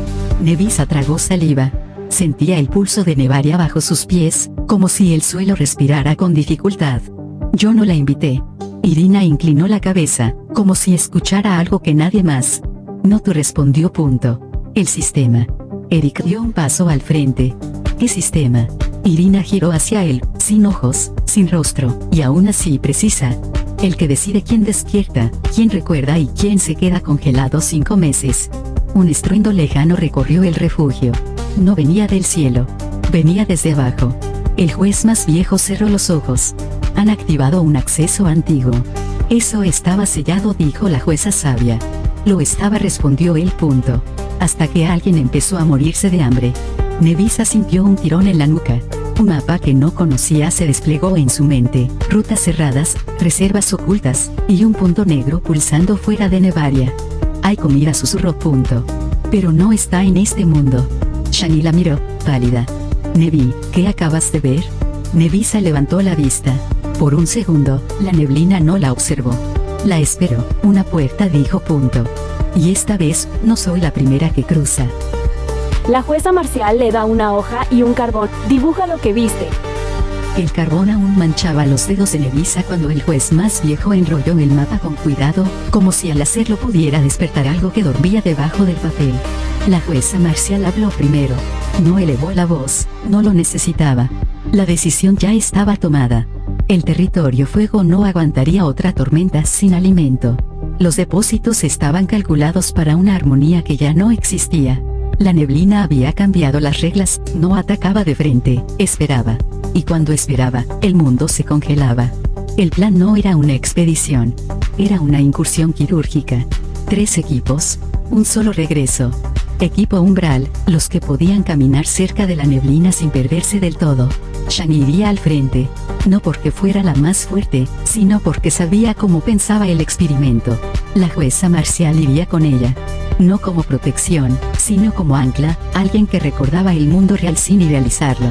[SPEAKER 5] Nevisa tragó saliva. Sentía el pulso de Nevaria bajo sus pies, como si el suelo respirara con dificultad. Yo no la invité. Irina inclinó la cabeza, como si escuchara algo que nadie más. No, tú, respondió. El sistema. Eric dio un paso al frente. ¿Qué sistema? Irina giró hacia él, sin ojos, sin rostro, y aún así precisa. El que decide quién despierta, quién recuerda y quién se queda congelado 5 meses. Un estruendo lejano recorrió el refugio. No venía del cielo. Venía desde abajo. El juez más viejo cerró los ojos. Han activado un acceso antiguo. Eso estaba sellado, dijo la jueza sabia. Lo estaba, respondió él. Hasta que alguien empezó a morirse de hambre. Nevisa sintió un tirón en la nuca. Un mapa que no conocía se desplegó en su mente. Rutas cerradas, reservas ocultas, y un punto negro pulsando fuera de Nevaria. Hay comida, susurró. Pero no está en este mundo. Shani la miró, pálida. Nevi, ¿qué acabas de ver? Nevisa levantó la vista. Por un segundo, la neblina no la observó. La esperó. Una puerta, dijo. Y esta vez, no soy la primera que cruza.
[SPEAKER 6] La jueza marcial le da una hoja y un carbón. Dibuja lo que viste.
[SPEAKER 5] El carbón aún manchaba los dedos de Nevisa cuando el juez más viejo enrolló el mapa con cuidado, como si al hacerlo pudiera despertar algo que dormía debajo del papel. La jueza Marcial habló primero. No elevó la voz, no lo necesitaba. La decisión ya estaba tomada. El territorio fuego no aguantaría otra tormenta sin alimento. Los depósitos estaban calculados para una armonía que ya no existía. La neblina había cambiado las reglas, no atacaba de frente, esperaba. Y cuando esperaba, el mundo se congelaba. El plan no era una expedición. Era una incursión quirúrgica. 3 equipos, un solo regreso. Equipo umbral, los que podían caminar cerca de la neblina sin perderse del todo. Shani iría al frente, no porque fuera la más fuerte, sino porque sabía cómo pensaba el experimento. La jueza Marcial iría con ella. No como protección, sino como ancla, alguien que recordaba el mundo real sin idealizarlo.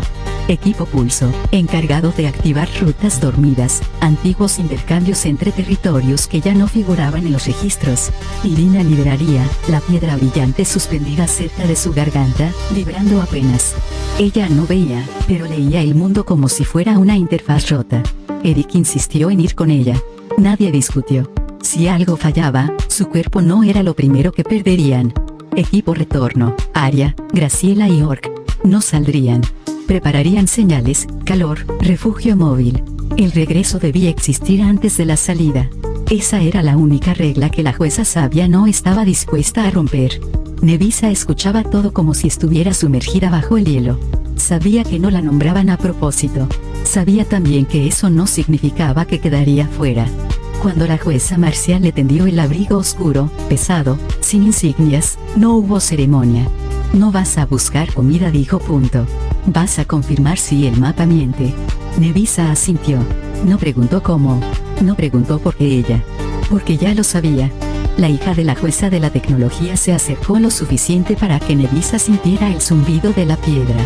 [SPEAKER 5] Equipo Pulso, encargado de activar rutas dormidas, antiguos intercambios entre territorios que ya no figuraban en los registros. Irina liberaría la piedra brillante suspendida cerca de su garganta, vibrando apenas. Ella no veía, pero leía el mundo como si fuera una interfaz rota. Eric insistió en ir con ella. Nadie discutió. Si algo fallaba, su cuerpo no era lo primero que perderían. Equipo Retorno, Aria, Graciela y Orc. No saldrían. Prepararían señales, calor, refugio móvil. El regreso debía existir antes de la salida. Esa era la única regla que la jueza sabia no estaba dispuesta a romper. Nevisa escuchaba todo como si estuviera sumergida bajo el hielo. Sabía que no la nombraban a propósito. Sabía también que eso no significaba que quedaría fuera. Cuando la jueza Marcial le tendió el abrigo oscuro, pesado, sin insignias, no hubo ceremonia. No vas a buscar comida, dijo. Punto. Vas a confirmar si el mapa miente. Nevisa asintió. No preguntó cómo. No preguntó por qué ella. Porque ya lo sabía. La hija de la jueza de la tecnología se acercó lo suficiente para que Nevisa sintiera el zumbido de la piedra.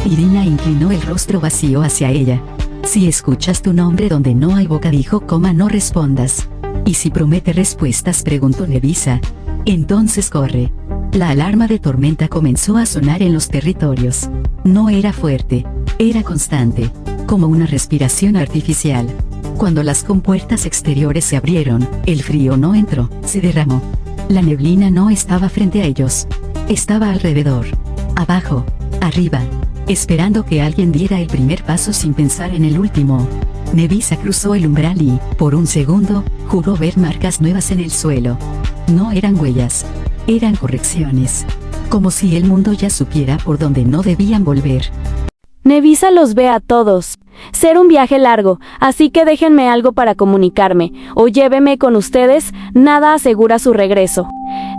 [SPEAKER 5] Irina inclinó el rostro vacío hacia ella. Si escuchas tu nombre donde no hay boca, dijo, no respondas. ¿Y si promete respuestas?, preguntó Nevisa. Entonces corre. La alarma de tormenta comenzó a sonar en los territorios. No era fuerte, era constante, como una respiración artificial. Cuando las compuertas exteriores se abrieron, el frío no entró, se derramó. La neblina no estaba frente a ellos. Estaba alrededor. Abajo. Arriba. Esperando que alguien diera el primer paso sin pensar en el último. Nevisa cruzó el umbral y, por un segundo, juró ver marcas nuevas en el suelo. No eran huellas. Eran correcciones. Como si el mundo ya supiera por dónde no debían volver.
[SPEAKER 6] Nevisa los ve a todos. Ser un viaje largo, así que déjenme algo para comunicarme, o lléveme con ustedes, nada asegura su regreso.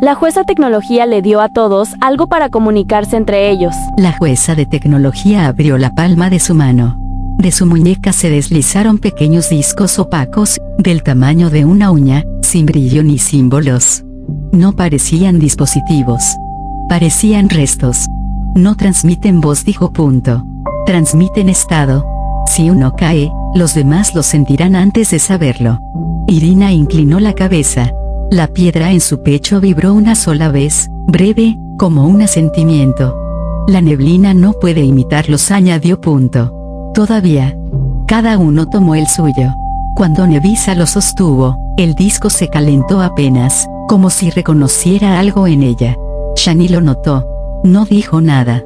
[SPEAKER 6] La jueza tecnología le dio a todos algo para comunicarse entre ellos.
[SPEAKER 5] La jueza de tecnología abrió la palma de su mano. De su muñeca se deslizaron pequeños discos opacos, del tamaño de una uña, sin brillo ni símbolos. No parecían dispositivos. Parecían restos. No transmiten voz, dijo. Transmiten estado. Si uno cae, los demás lo sentirán antes de saberlo. Irina inclinó la cabeza. La piedra en su pecho vibró una sola vez, breve, como un asentimiento. La neblina no puede imitarlos, añadió. Todavía. Cada uno tomó el suyo. Cuando Nevisa lo sostuvo, el disco se calentó apenas, como si reconociera algo en ella. Shani lo notó. No dijo nada.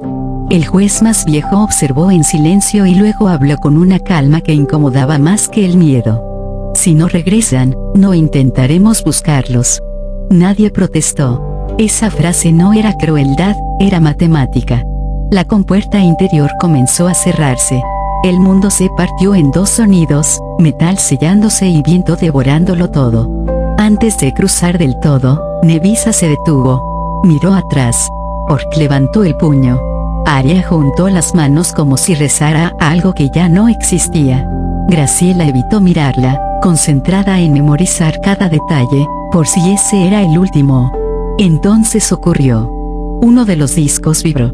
[SPEAKER 5] El juez más viejo observó en silencio y luego habló con una calma que incomodaba más que el miedo. Si no regresan, no intentaremos buscarlos. Nadie protestó. Esa frase no era crueldad, era matemática. La compuerta interior comenzó a cerrarse. El mundo se partió en 2 sonidos, metal sellándose y viento devorándolo todo. Antes de cruzar del todo, Nevisa se detuvo. Miró atrás. Orc levantó el puño. Aria juntó las manos como si rezara a algo que ya no existía. Graciela evitó mirarla, concentrada en memorizar cada detalle, por si ese era el último. Entonces ocurrió. Uno de los discos vibró.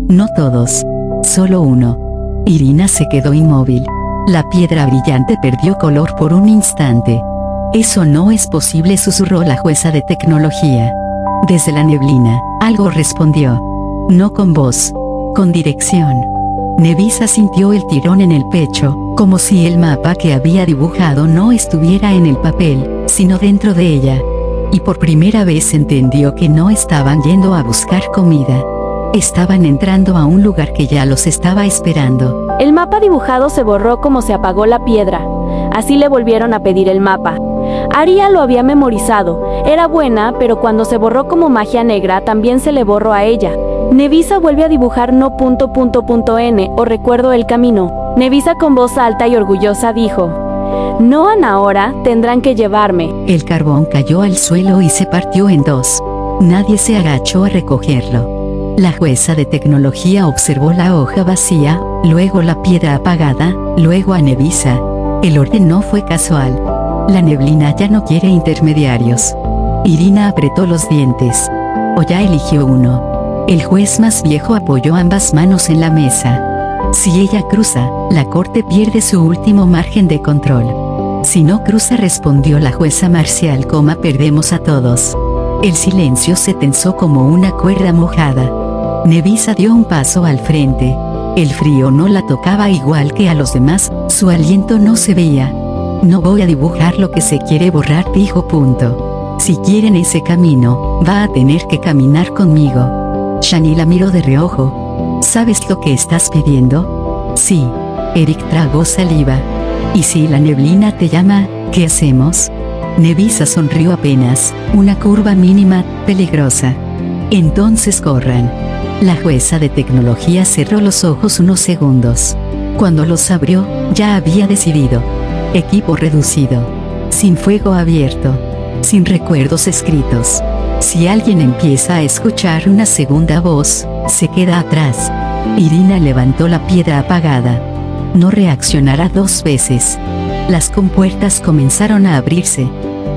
[SPEAKER 5] No todos. Solo uno. Irina se quedó inmóvil. La piedra brillante perdió color por un instante. Eso no es posible, susurró la jueza de tecnología. Desde la neblina, algo respondió. No con voz. Con dirección. Nevisa sintió el tirón en el pecho, como si el mapa que había dibujado no estuviera en el papel, sino dentro de ella. Y por primera vez entendió que no estaban yendo a buscar comida. Estaban entrando a un lugar que ya los estaba esperando.
[SPEAKER 6] El mapa dibujado se borró como se apagó la piedra. Así le volvieron a pedir el mapa. Aria lo había memorizado. Era buena, pero cuando se borró como magia negra, también se le borró a ella. Nevisa vuelve a dibujar no ... N o recuerdo el camino. Nevisa con voz alta y orgullosa dijo: Noan ahora tendrán que llevarme.
[SPEAKER 5] El carbón cayó al suelo y se partió en dos. Nadie se agachó a recogerlo. La jueza de tecnología observó la hoja vacía, luego la piedra apagada, luego a Nevisa. El orden no fue casual. La neblina ya no quiere intermediarios. Irina apretó los dientes. O ya eligió uno. El juez más viejo apoyó ambas manos en la mesa. Si ella cruza, la corte pierde su último margen de control. Si no cruza, respondió la jueza marcial, perdemos a todos. El silencio se tensó como una cuerda mojada. Nevisa dio un paso al frente. El frío no la tocaba igual que a los demás, su aliento no se veía. No voy a dibujar lo que se quiere borrar, dijo. Si quieren ese camino, va a tener que caminar conmigo. Shani la miró de reojo. ¿Sabes lo que estás pidiendo? Sí. Eric tragó saliva. ¿Y si la neblina te llama, qué hacemos? Nevisa sonrió apenas, una curva mínima, peligrosa. Entonces corran. La jueza de tecnología cerró los ojos unos segundos. Cuando los abrió, ya había decidido. Equipo reducido. Sin fuego abierto. Sin recuerdos escritos. Si alguien empieza a escuchar una segunda voz, se queda atrás. Irina levantó la piedra apagada. No reaccionará dos veces. Las compuertas comenzaron a abrirse.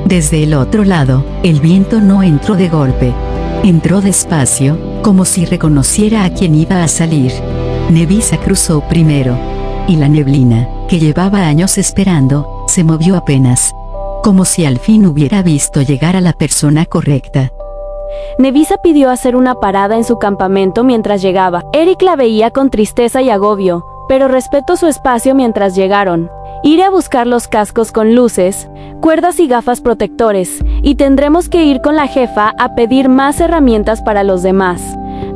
[SPEAKER 5] Desde el otro lado, el viento no entró de golpe. Entró despacio, como si reconociera a quien iba a salir. Nevisa cruzó primero. Y la neblina, que llevaba años esperando, se movió apenas. Como si al fin hubiera visto llegar a la persona correcta.
[SPEAKER 6] Nevisa pidió hacer una parada en su campamento mientras llegaba. Eric la veía con tristeza y agobio, pero respetó su espacio mientras llegaron. Iré a buscar los cascos con luces, cuerdas y gafas protectores, y tendremos que ir con la jefa a pedir más herramientas para los demás.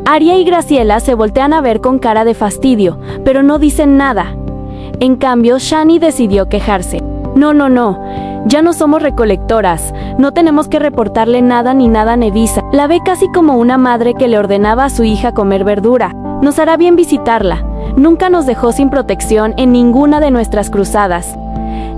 [SPEAKER 6] Aria y Graciela se voltean a ver con cara de fastidio, pero no dicen nada. En cambio, Shani decidió quejarse. No, ya no somos recolectoras, no tenemos que reportarle nada ni nada a Nevisa. La ve casi como una madre que le ordenaba a su hija comer verdura. Nos hará bien visitarla. Nunca nos dejó sin protección en ninguna de nuestras cruzadas.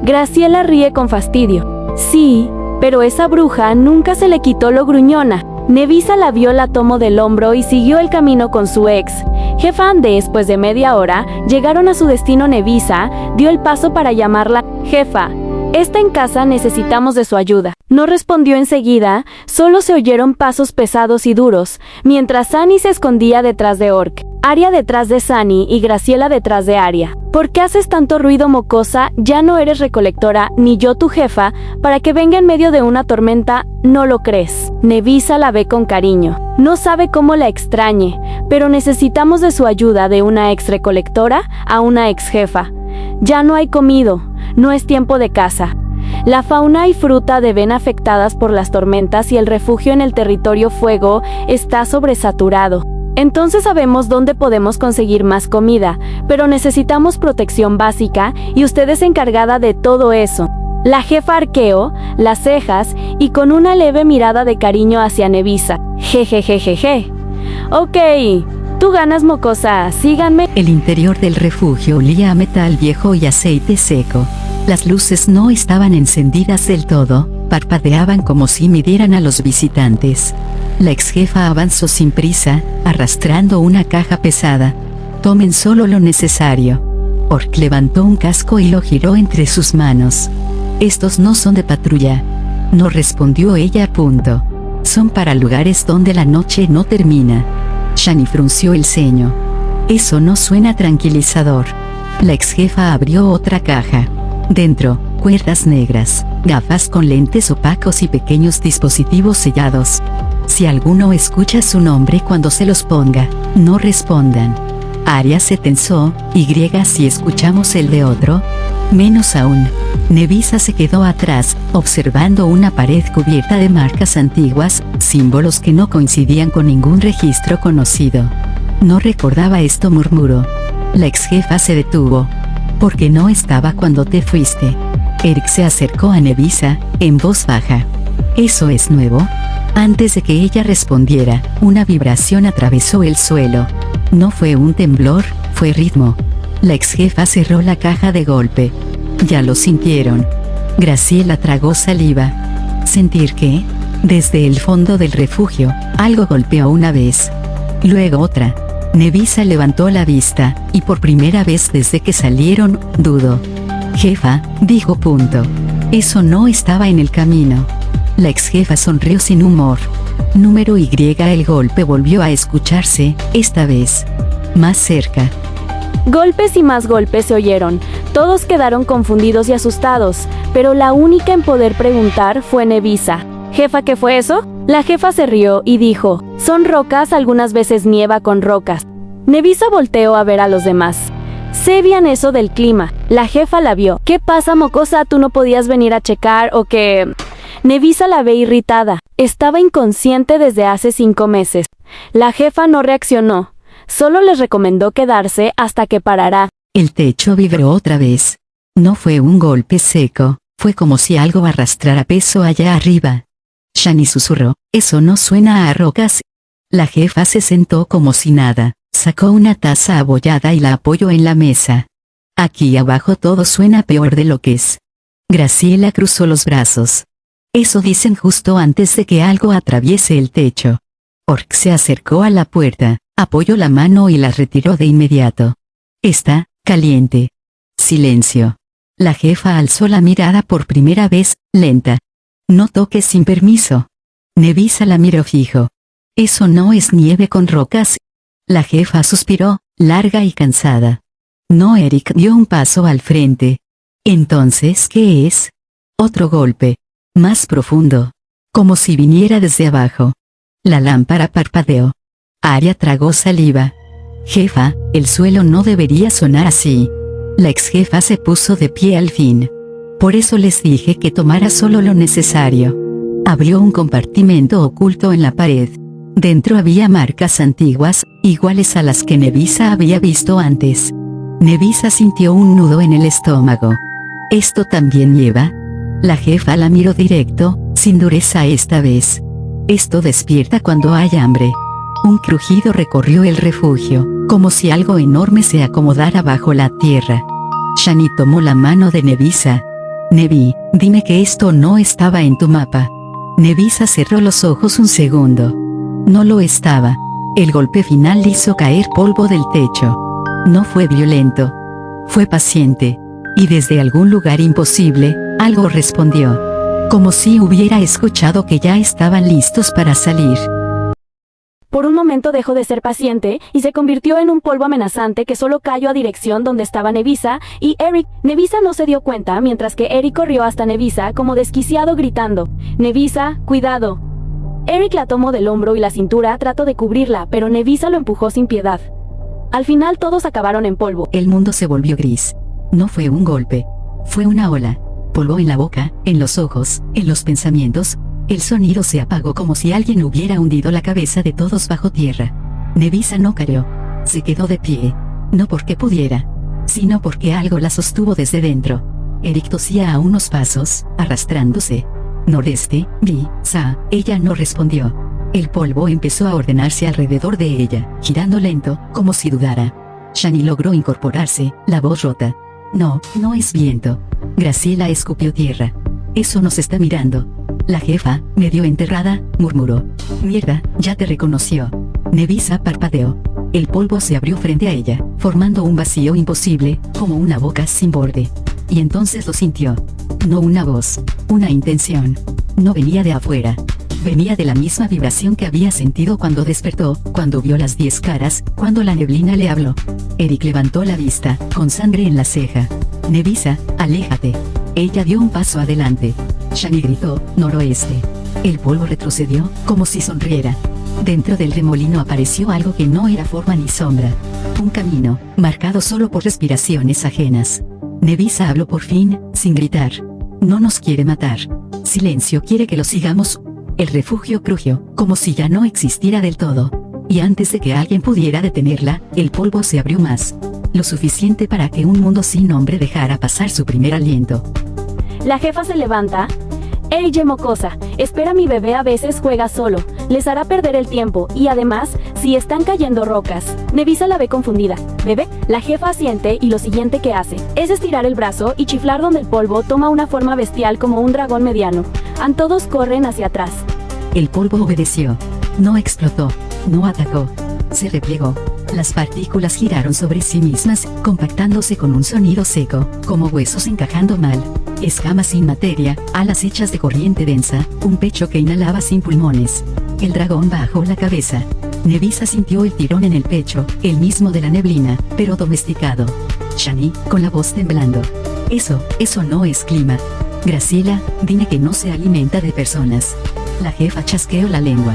[SPEAKER 6] Graciela ríe con fastidio. Sí, pero esa bruja nunca se le quitó lo gruñona. Nevisa la vio, la tomó del hombro y siguió el camino con su ex. Jefa. Después de media hora, llegaron a su destino. Nevisa dio el paso para llamarla. Jefa, está en casa, necesitamos de su ayuda. No respondió enseguida, solo se oyeron pasos pesados y duros, mientras Sunny se escondía detrás de Orc. Aria detrás de Sunny y Graciela detrás de Aria. ¿Por qué haces tanto ruido, mocosa? Ya no eres recolectora, ni yo tu jefa, para que venga en medio de una tormenta, ¿no lo crees? Nevisa la ve con cariño. No sabe cómo la extrañe, pero necesitamos de su ayuda, de una ex recolectora a una ex jefa. Ya no hay comido, no es tiempo de caza. La fauna y fruta ven afectadas por las tormentas y el refugio en el territorio fuego está sobresaturado. Entonces sabemos dónde podemos conseguir más comida, pero necesitamos protección básica y usted es encargada de todo eso. La jefa arqueó las cejas y con una leve mirada de cariño hacia Nevisa. Jejejejeje. Ok, tú ganas, mocosa, síganme.
[SPEAKER 5] El interior del refugio olía a metal viejo y aceite seco. Las luces no estaban encendidas del todo, parpadeaban como si midieran a los visitantes. La ex jefa avanzó sin prisa, arrastrando una caja pesada. Tomen solo lo necesario. Orc levantó un casco y lo giró entre sus manos. Estos no son de patrulla. No respondió ella. Son para lugares donde la noche no termina. Shani frunció el ceño. Eso no suena tranquilizador. La ex jefa abrió otra caja. Dentro, cuerdas negras, gafas con lentes opacos y pequeños dispositivos sellados. Si alguno escucha su nombre cuando se los ponga, no respondan. Arya se tensó, y si escuchamos el de otro. Menos aún. Nevisa se quedó atrás, observando una pared cubierta de marcas antiguas, símbolos que no coincidían con ningún registro conocido. No recordaba esto, murmuró. La ex jefa se detuvo. Porque no estaba cuando te fuiste. Eric se acercó a Nevisa, en voz baja. ¿Eso es nuevo? Antes de que ella respondiera, una vibración atravesó el suelo. No fue un temblor, fue ritmo. La ex jefa cerró la caja de golpe. Ya lo sintieron. Graciela tragó saliva. ¿Sentir qué? Desde el fondo del refugio, algo golpeó una vez. Luego otra. Nevisa levantó la vista, y por primera vez desde que salieron, dudó. Jefa, dijo punto. Eso no estaba en el camino. La ex jefa sonrió sin humor. Número Y. El golpe volvió a escucharse, esta vez más cerca.
[SPEAKER 6] Golpes y más golpes se oyeron. Todos quedaron confundidos y asustados, pero la única en poder preguntar fue Nevisa. Jefa, ¿qué fue eso? La jefa se rió y dijo, son rocas, algunas veces nieva con rocas. Nevisa volteó a ver a los demás. Sabían eso del clima. La jefa la vio. ¿Qué pasa, mocosa? ¿Tú no podías venir a checar o qué? Nevisa la ve irritada. Estaba inconsciente desde hace 5 meses. La jefa no reaccionó. Solo les recomendó quedarse hasta que parara.
[SPEAKER 5] El techo vibró otra vez. No fue un golpe seco, fue como si algo arrastrara peso allá arriba. Shani susurró, eso no suena a rocas. La jefa se sentó como si nada, sacó una taza abollada y la apoyó en la mesa. Aquí abajo todo suena peor de lo que es. Graciela cruzó los brazos. Eso dicen justo antes de que algo atraviese el techo. Orc se acercó a la puerta, apoyó la mano y la retiró de inmediato. Está caliente. Silencio. La jefa alzó la mirada por primera vez, lenta. No toques sin permiso. Nevisa la miró fijo. Eso no es nieve con rocas. La jefa suspiró, larga y cansada. No, Eric dio un paso al frente. Entonces, ¿qué es? Otro golpe. Más profundo. Como si viniera desde abajo. La lámpara parpadeó. Arya tragó saliva. Jefa, el suelo no debería sonar así. La ex jefa se puso de pie al fin. Por eso les dije que tomara solo lo necesario. Abrió un compartimento oculto en la pared. Dentro había marcas antiguas, iguales a las que Nevisa había visto antes. Nevisa sintió un nudo en el estómago. ¿Esto también lleva? La jefa la miró directo, sin dureza esta vez. Esto despierta cuando hay hambre. Un crujido recorrió el refugio, como si algo enorme se acomodara bajo la tierra. Shani tomó la mano de Nevisa. Nevi, dime que esto no estaba en tu mapa. Nevisa cerró los ojos un segundo. No lo estaba. El golpe final hizo caer polvo del techo. No fue violento. Fue paciente. Y desde algún lugar imposible, algo respondió. Como si hubiera escuchado que ya estaban listos para salir.
[SPEAKER 6] Por un momento dejó de ser paciente, y se convirtió en un polvo amenazante que solo cayó a dirección donde estaba Nevisa y Eric. Nevisa no se dio cuenta mientras que Eric corrió hasta Nevisa como desquiciado gritando, «Nevisa, cuidado». Eric la tomó del hombro y la cintura trató de cubrirla, pero Nevisa lo empujó sin piedad. Al final todos acabaron en polvo.
[SPEAKER 5] El mundo se volvió gris. No fue un golpe. Fue una ola. Polvo en la boca, en los ojos, en los pensamientos. El sonido se apagó como si alguien hubiera hundido la cabeza de todos bajo tierra. Nevisa no cayó. Se quedó de pie. No porque pudiera, sino porque algo la sostuvo desde dentro. Eric tosía a unos pasos, arrastrándose. Noreste, vi, sa. Ella no respondió. El polvo empezó a ordenarse alrededor de ella, girando lento, como si dudara. Shani logró incorporarse, la voz rota. No, no es viento. Graciela escupió tierra. Eso nos está mirando. La jefa, medio enterrada, murmuró. Mierda, ya te reconoció. Nevisa parpadeó. El polvo se abrió frente a ella, formando un vacío imposible, como una boca sin borde. Y entonces lo sintió. No una voz, una intención. No venía de afuera. Venía de la misma vibración que había sentido cuando despertó, cuando vio las 10 caras, cuando la neblina le habló. Eric levantó la vista, con sangre en la ceja. Nevisa, aléjate. Ella dio un paso adelante. Shani gritó, noroeste. El polvo retrocedió, como si sonriera. Dentro del remolino apareció algo que no era forma ni sombra. Un camino, marcado solo por respiraciones ajenas. Nevisa habló por fin, sin gritar. No nos quiere matar. Silencio quiere que lo sigamos. El refugio crujió, como si ya no existiera del todo. Y antes de que alguien pudiera detenerla, el polvo se abrió más. Lo suficiente para que un mundo sin nombre dejara pasar su primer aliento.
[SPEAKER 6] La jefa se levanta. Ey, mocosa, espera, mi bebé a veces juega solo. Les hará perder el tiempo, y además, si están cayendo rocas. Nevisa la ve confundida. ¿Bebé? La jefa asiente y lo siguiente que hace es estirar el brazo y chiflar donde el polvo toma una forma bestial como un dragón mediano. Todos corren hacia atrás.
[SPEAKER 5] El polvo obedeció. No explotó. No atacó. Se replegó. Las partículas giraron sobre sí mismas, compactándose con un sonido seco, como huesos encajando mal. Escamas sin materia, alas hechas de corriente densa, un pecho que inhalaba sin pulmones. El dragón bajó la cabeza. Nevisa sintió el tirón en el pecho, el mismo de la neblina, pero domesticado. Shani, con la voz temblando. Eso no es clima. Graciela, dime que no se alimenta de personas. La jefa chasqueó la lengua.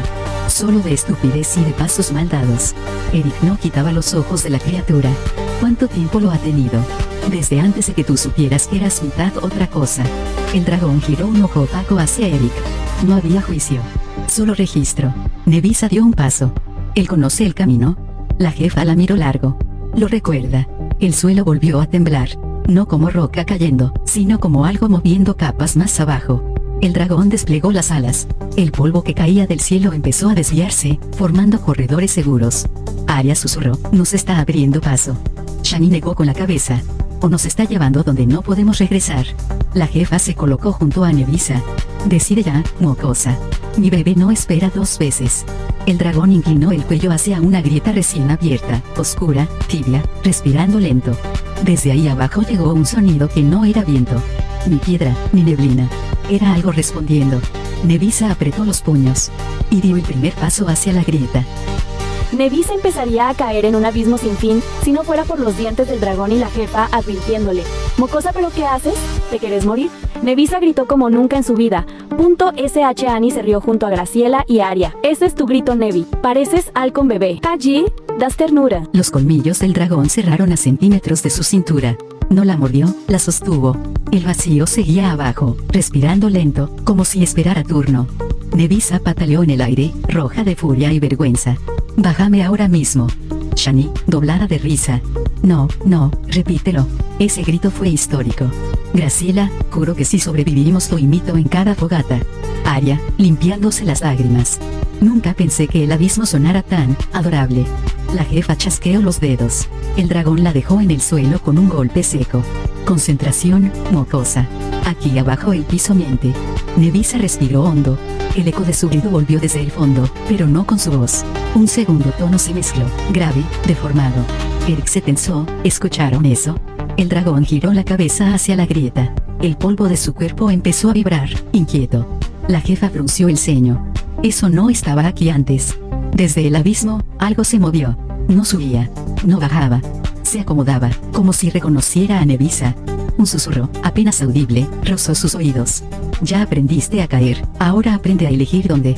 [SPEAKER 5] Solo de estupidez y de pasos mal dados. Eric no quitaba los ojos de la criatura. ¿Cuánto tiempo lo ha tenido? Desde antes de que tú supieras que eras mitad otra cosa. El dragón giró un ojo opaco hacia Eric. No había juicio. Solo registro. Nevisa dio un paso. ¿Él conoce el camino? La jefa la miró largo. Lo recuerda. El suelo volvió a temblar. No como roca cayendo, sino como algo moviendo capas más abajo. El dragón desplegó las alas. El polvo que caía del cielo empezó a desviarse, formando corredores seguros. Arya susurró, nos está abriendo paso. Shani negó con la cabeza. O nos está llevando donde no podemos regresar. La jefa se colocó junto a Nevisa. Decide ya, mocosa. Mi bebé no espera 2 veces. El dragón inclinó el cuello hacia una grieta recién abierta, oscura, tibia, respirando lento. Desde ahí abajo llegó un sonido que no era viento. Ni piedra, ni neblina. Era algo respondiendo. Nevisa apretó los puños. Y dio el primer paso hacia la grieta.
[SPEAKER 6] Nevisa empezaría a caer en un abismo sin fin, si no fuera por los dientes del dragón y la jefa advirtiéndole. Mocosa, ¿pero qué haces? ¿Te querés morir? Nevisa gritó como nunca en su vida. SH Annie se rió junto a Graciela y Arya. Ese es tu grito, Nevi. Pareces Halcón bebé. Allí, das ternura.
[SPEAKER 5] Los colmillos del dragón cerraron a centímetros de su cintura. No la mordió, la sostuvo. El vacío seguía abajo, respirando lento, como si esperara turno. Nevisa pataleó en el aire, roja de furia y vergüenza. Bájame ahora mismo. Shani, doblada de risa. No, repítelo. Ese grito fue histórico. Graciela, juro que si sobrevivimos lo imito en cada fogata. Arya, limpiándose las lágrimas. Nunca pensé que el abismo sonara tan adorable. La jefa chasqueó los dedos. El dragón la dejó en el suelo con un golpe seco. Concentración, mocosa. Aquí abajo el piso miente. Nevisa respiró hondo. El eco de su grito volvió desde el fondo, pero no con su voz. Un segundo tono se mezcló, grave, deformado. Eric se tensó. ¿Escucharon eso? El dragón giró la cabeza hacia la grieta. El polvo de su cuerpo empezó a vibrar, inquieto. La jefa frunció el ceño. Eso no estaba aquí antes. Desde el abismo, algo se movió. No subía, no bajaba. Se acomodaba, como si reconociera a Nevisa. Un susurro, apenas audible, rozó sus oídos. Ya aprendiste a caer, ahora aprende a elegir dónde.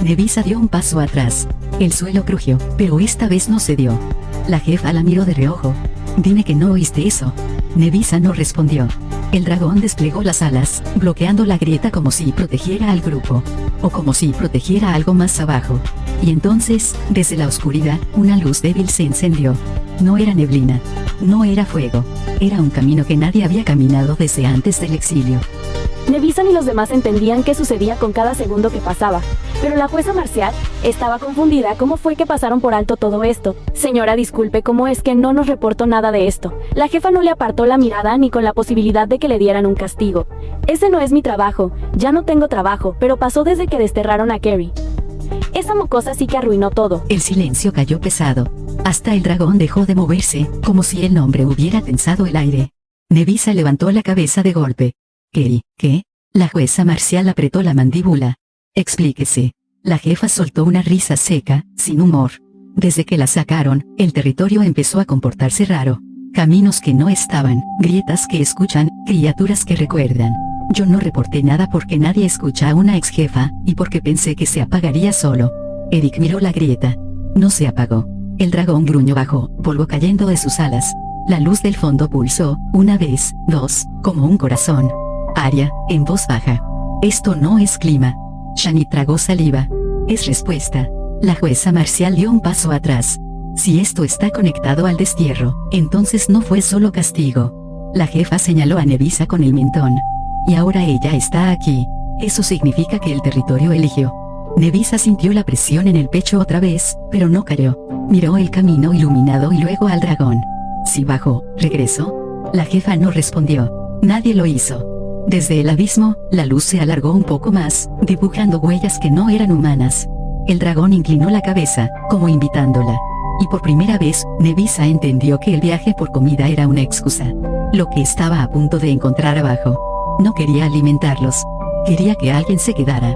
[SPEAKER 5] Nevisa dio un paso atrás. El suelo crujió, pero esta vez no cedió. La jefa la miró de reojo. Dime que no oíste eso. Nevisa no respondió. El dragón desplegó las alas, bloqueando la grieta como si protegiera al grupo. O como si protegiera algo más abajo. Y entonces, desde la oscuridad, una luz débil se encendió. No era neblina. No era fuego. Era un camino que nadie había caminado desde antes del exilio.
[SPEAKER 6] Nevisa ni los demás entendían qué sucedía con cada segundo que pasaba. Pero la jueza marcial estaba confundida. ¿Cómo fue que pasaron por alto todo esto? Señora, disculpe, ¿cómo es que no nos reportó nada de esto? La jefa no le apartó la mirada ni con la posibilidad de que le dieran un castigo. Ese no es mi trabajo. Ya no tengo trabajo, pero pasó desde que desterraron a Carrie. Esa mocosa sí que arruinó todo.
[SPEAKER 5] El silencio cayó pesado. Hasta el dragón dejó de moverse, como si el hombre hubiera tensado el aire. Nevisa levantó la cabeza de golpe. Carrie, ¿qué? La jueza marcial apretó la mandíbula. Explíquese. La jefa soltó una risa seca, sin humor. Desde que la sacaron, el territorio empezó a comportarse raro. Caminos que no estaban, grietas que escuchan, criaturas que recuerdan. Yo no reporté nada porque nadie escucha a una ex jefa, y porque pensé que se apagaría solo. Eric miró la grieta. No se apagó. El dragón gruñó bajo, polvo cayendo de sus alas. La luz del fondo pulsó, una vez, dos, como un corazón. Arya, en voz baja. Esto no es clima. Shani tragó saliva. Es respuesta. La jueza marcial dio un paso atrás. Si esto está conectado al destierro, entonces no fue solo castigo. La jefa señaló a Nevisa con el mentón. Y ahora ella está aquí. Eso significa que el territorio eligió. Nevisa sintió la presión en el pecho otra vez, pero no cayó. Miró el camino iluminado y luego al dragón. Si bajó, regresó. La jefa no respondió. Nadie lo hizo. Desde el abismo, la luz se alargó un poco más, dibujando huellas que no eran humanas. El dragón inclinó la cabeza, como invitándola. Y por primera vez, Nevisa entendió que el viaje por comida era una excusa. Lo que estaba a punto de encontrar abajo. No quería alimentarlos. Quería que alguien se quedara.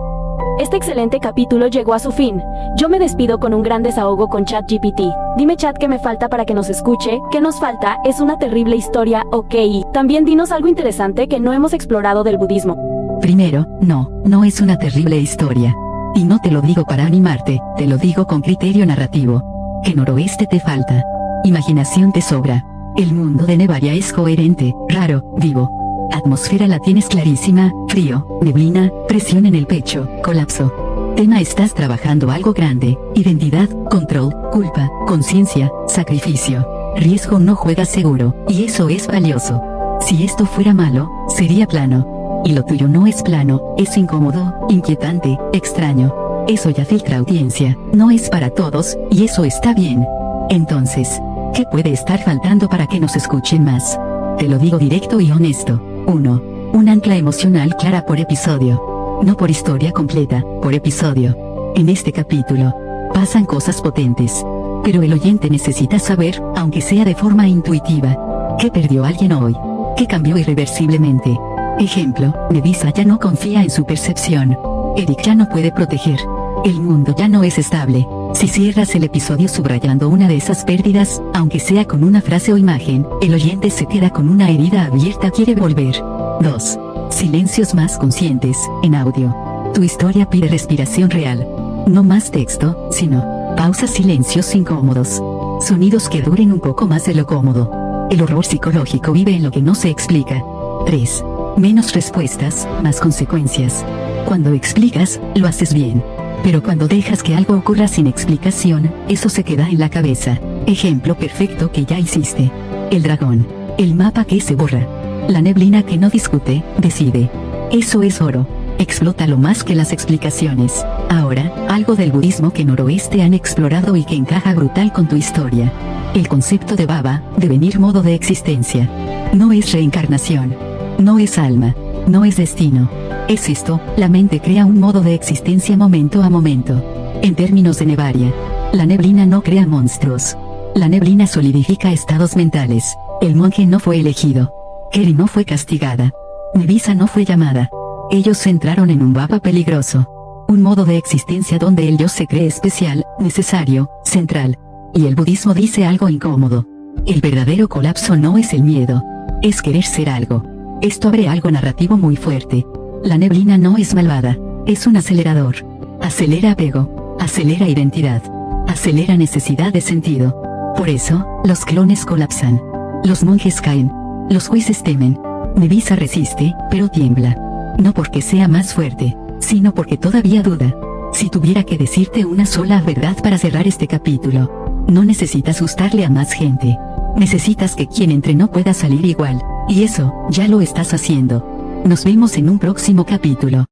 [SPEAKER 6] Este excelente capítulo llegó a su fin. Yo me despido con un gran desahogo con ChatGPT. Dime chat qué me falta para que nos escuche, qué nos falta, es una terrible historia, ok. También dinos algo interesante que no hemos explorado del budismo.
[SPEAKER 5] Primero, no es una terrible historia. Y no te lo digo para animarte, te lo digo con criterio narrativo. Que noroeste te falta. Imaginación te sobra. El mundo de Nevaria es coherente, raro, vivo. Atmósfera la tienes clarísima, frío, neblina, presión en el pecho, colapso. Tema estás trabajando algo grande, identidad, control, culpa, conciencia, sacrificio. Riesgo no juegas seguro, y eso es valioso. Si esto fuera malo, sería plano. Y lo tuyo no es plano, es incómodo, inquietante, extraño. Eso ya filtra audiencia, no es para todos, y eso está bien. Entonces, ¿qué puede estar faltando para que nos escuchen más? Te lo digo directo y honesto. 1. Un ancla emocional clara por episodio. No por historia completa, por episodio. En este capítulo, pasan cosas potentes. Pero el oyente necesita saber, aunque sea de forma intuitiva, ¿qué perdió alguien hoy? ¿Qué cambió irreversiblemente? Ejemplo, Nevisa ya no confía en su percepción. Eric ya no puede proteger. El mundo ya no es estable. Si cierras el episodio subrayando una de esas pérdidas, aunque sea con una frase o imagen, el oyente se queda con una herida abierta, quiere volver. 2. Silencios más conscientes, en audio. Tu historia pide respiración real. No más texto, sino pausas, silencios incómodos. Sonidos que duren un poco más de lo cómodo. El horror psicológico vive en lo que no se explica. 3. Menos respuestas, más consecuencias. Cuando explicas, lo haces bien. Pero cuando dejas que algo ocurra sin explicación, eso se queda en la cabeza. Ejemplo perfecto que ya hiciste. El dragón. El mapa que se borra. La neblina que no discute, decide. Eso es oro. Explótalo más que las explicaciones. Ahora, algo del budismo que noroeste han explorado y que encaja brutal con tu historia. El concepto de baba, devenir, modo de existencia. No es reencarnación. No es alma. No es destino. Es esto, la mente crea un modo de existencia momento a momento. En términos de Nevaria, la neblina no crea monstruos. La neblina solidifica estados mentales. El monje no fue elegido. Keri no fue castigada. Nevisa no fue llamada. Ellos entraron en un baba peligroso. Un modo de existencia donde el yo se cree especial, necesario, central. Y el budismo dice algo incómodo. El verdadero colapso no es el miedo. Es querer ser algo. Esto abre algo narrativo muy fuerte. La neblina no es malvada, es un acelerador. Acelera apego, acelera identidad, acelera necesidad de sentido. Por eso, los clones colapsan. Los monjes caen. Los jueces temen. Nevisa resiste, pero tiembla. No porque sea más fuerte, sino porque todavía duda. Si tuviera que decirte una sola verdad para cerrar este capítulo, no necesitas gustarle a más gente. Necesitas que quien entre no pueda salir igual, y eso, ya lo estás haciendo. Nos vemos en un próximo capítulo.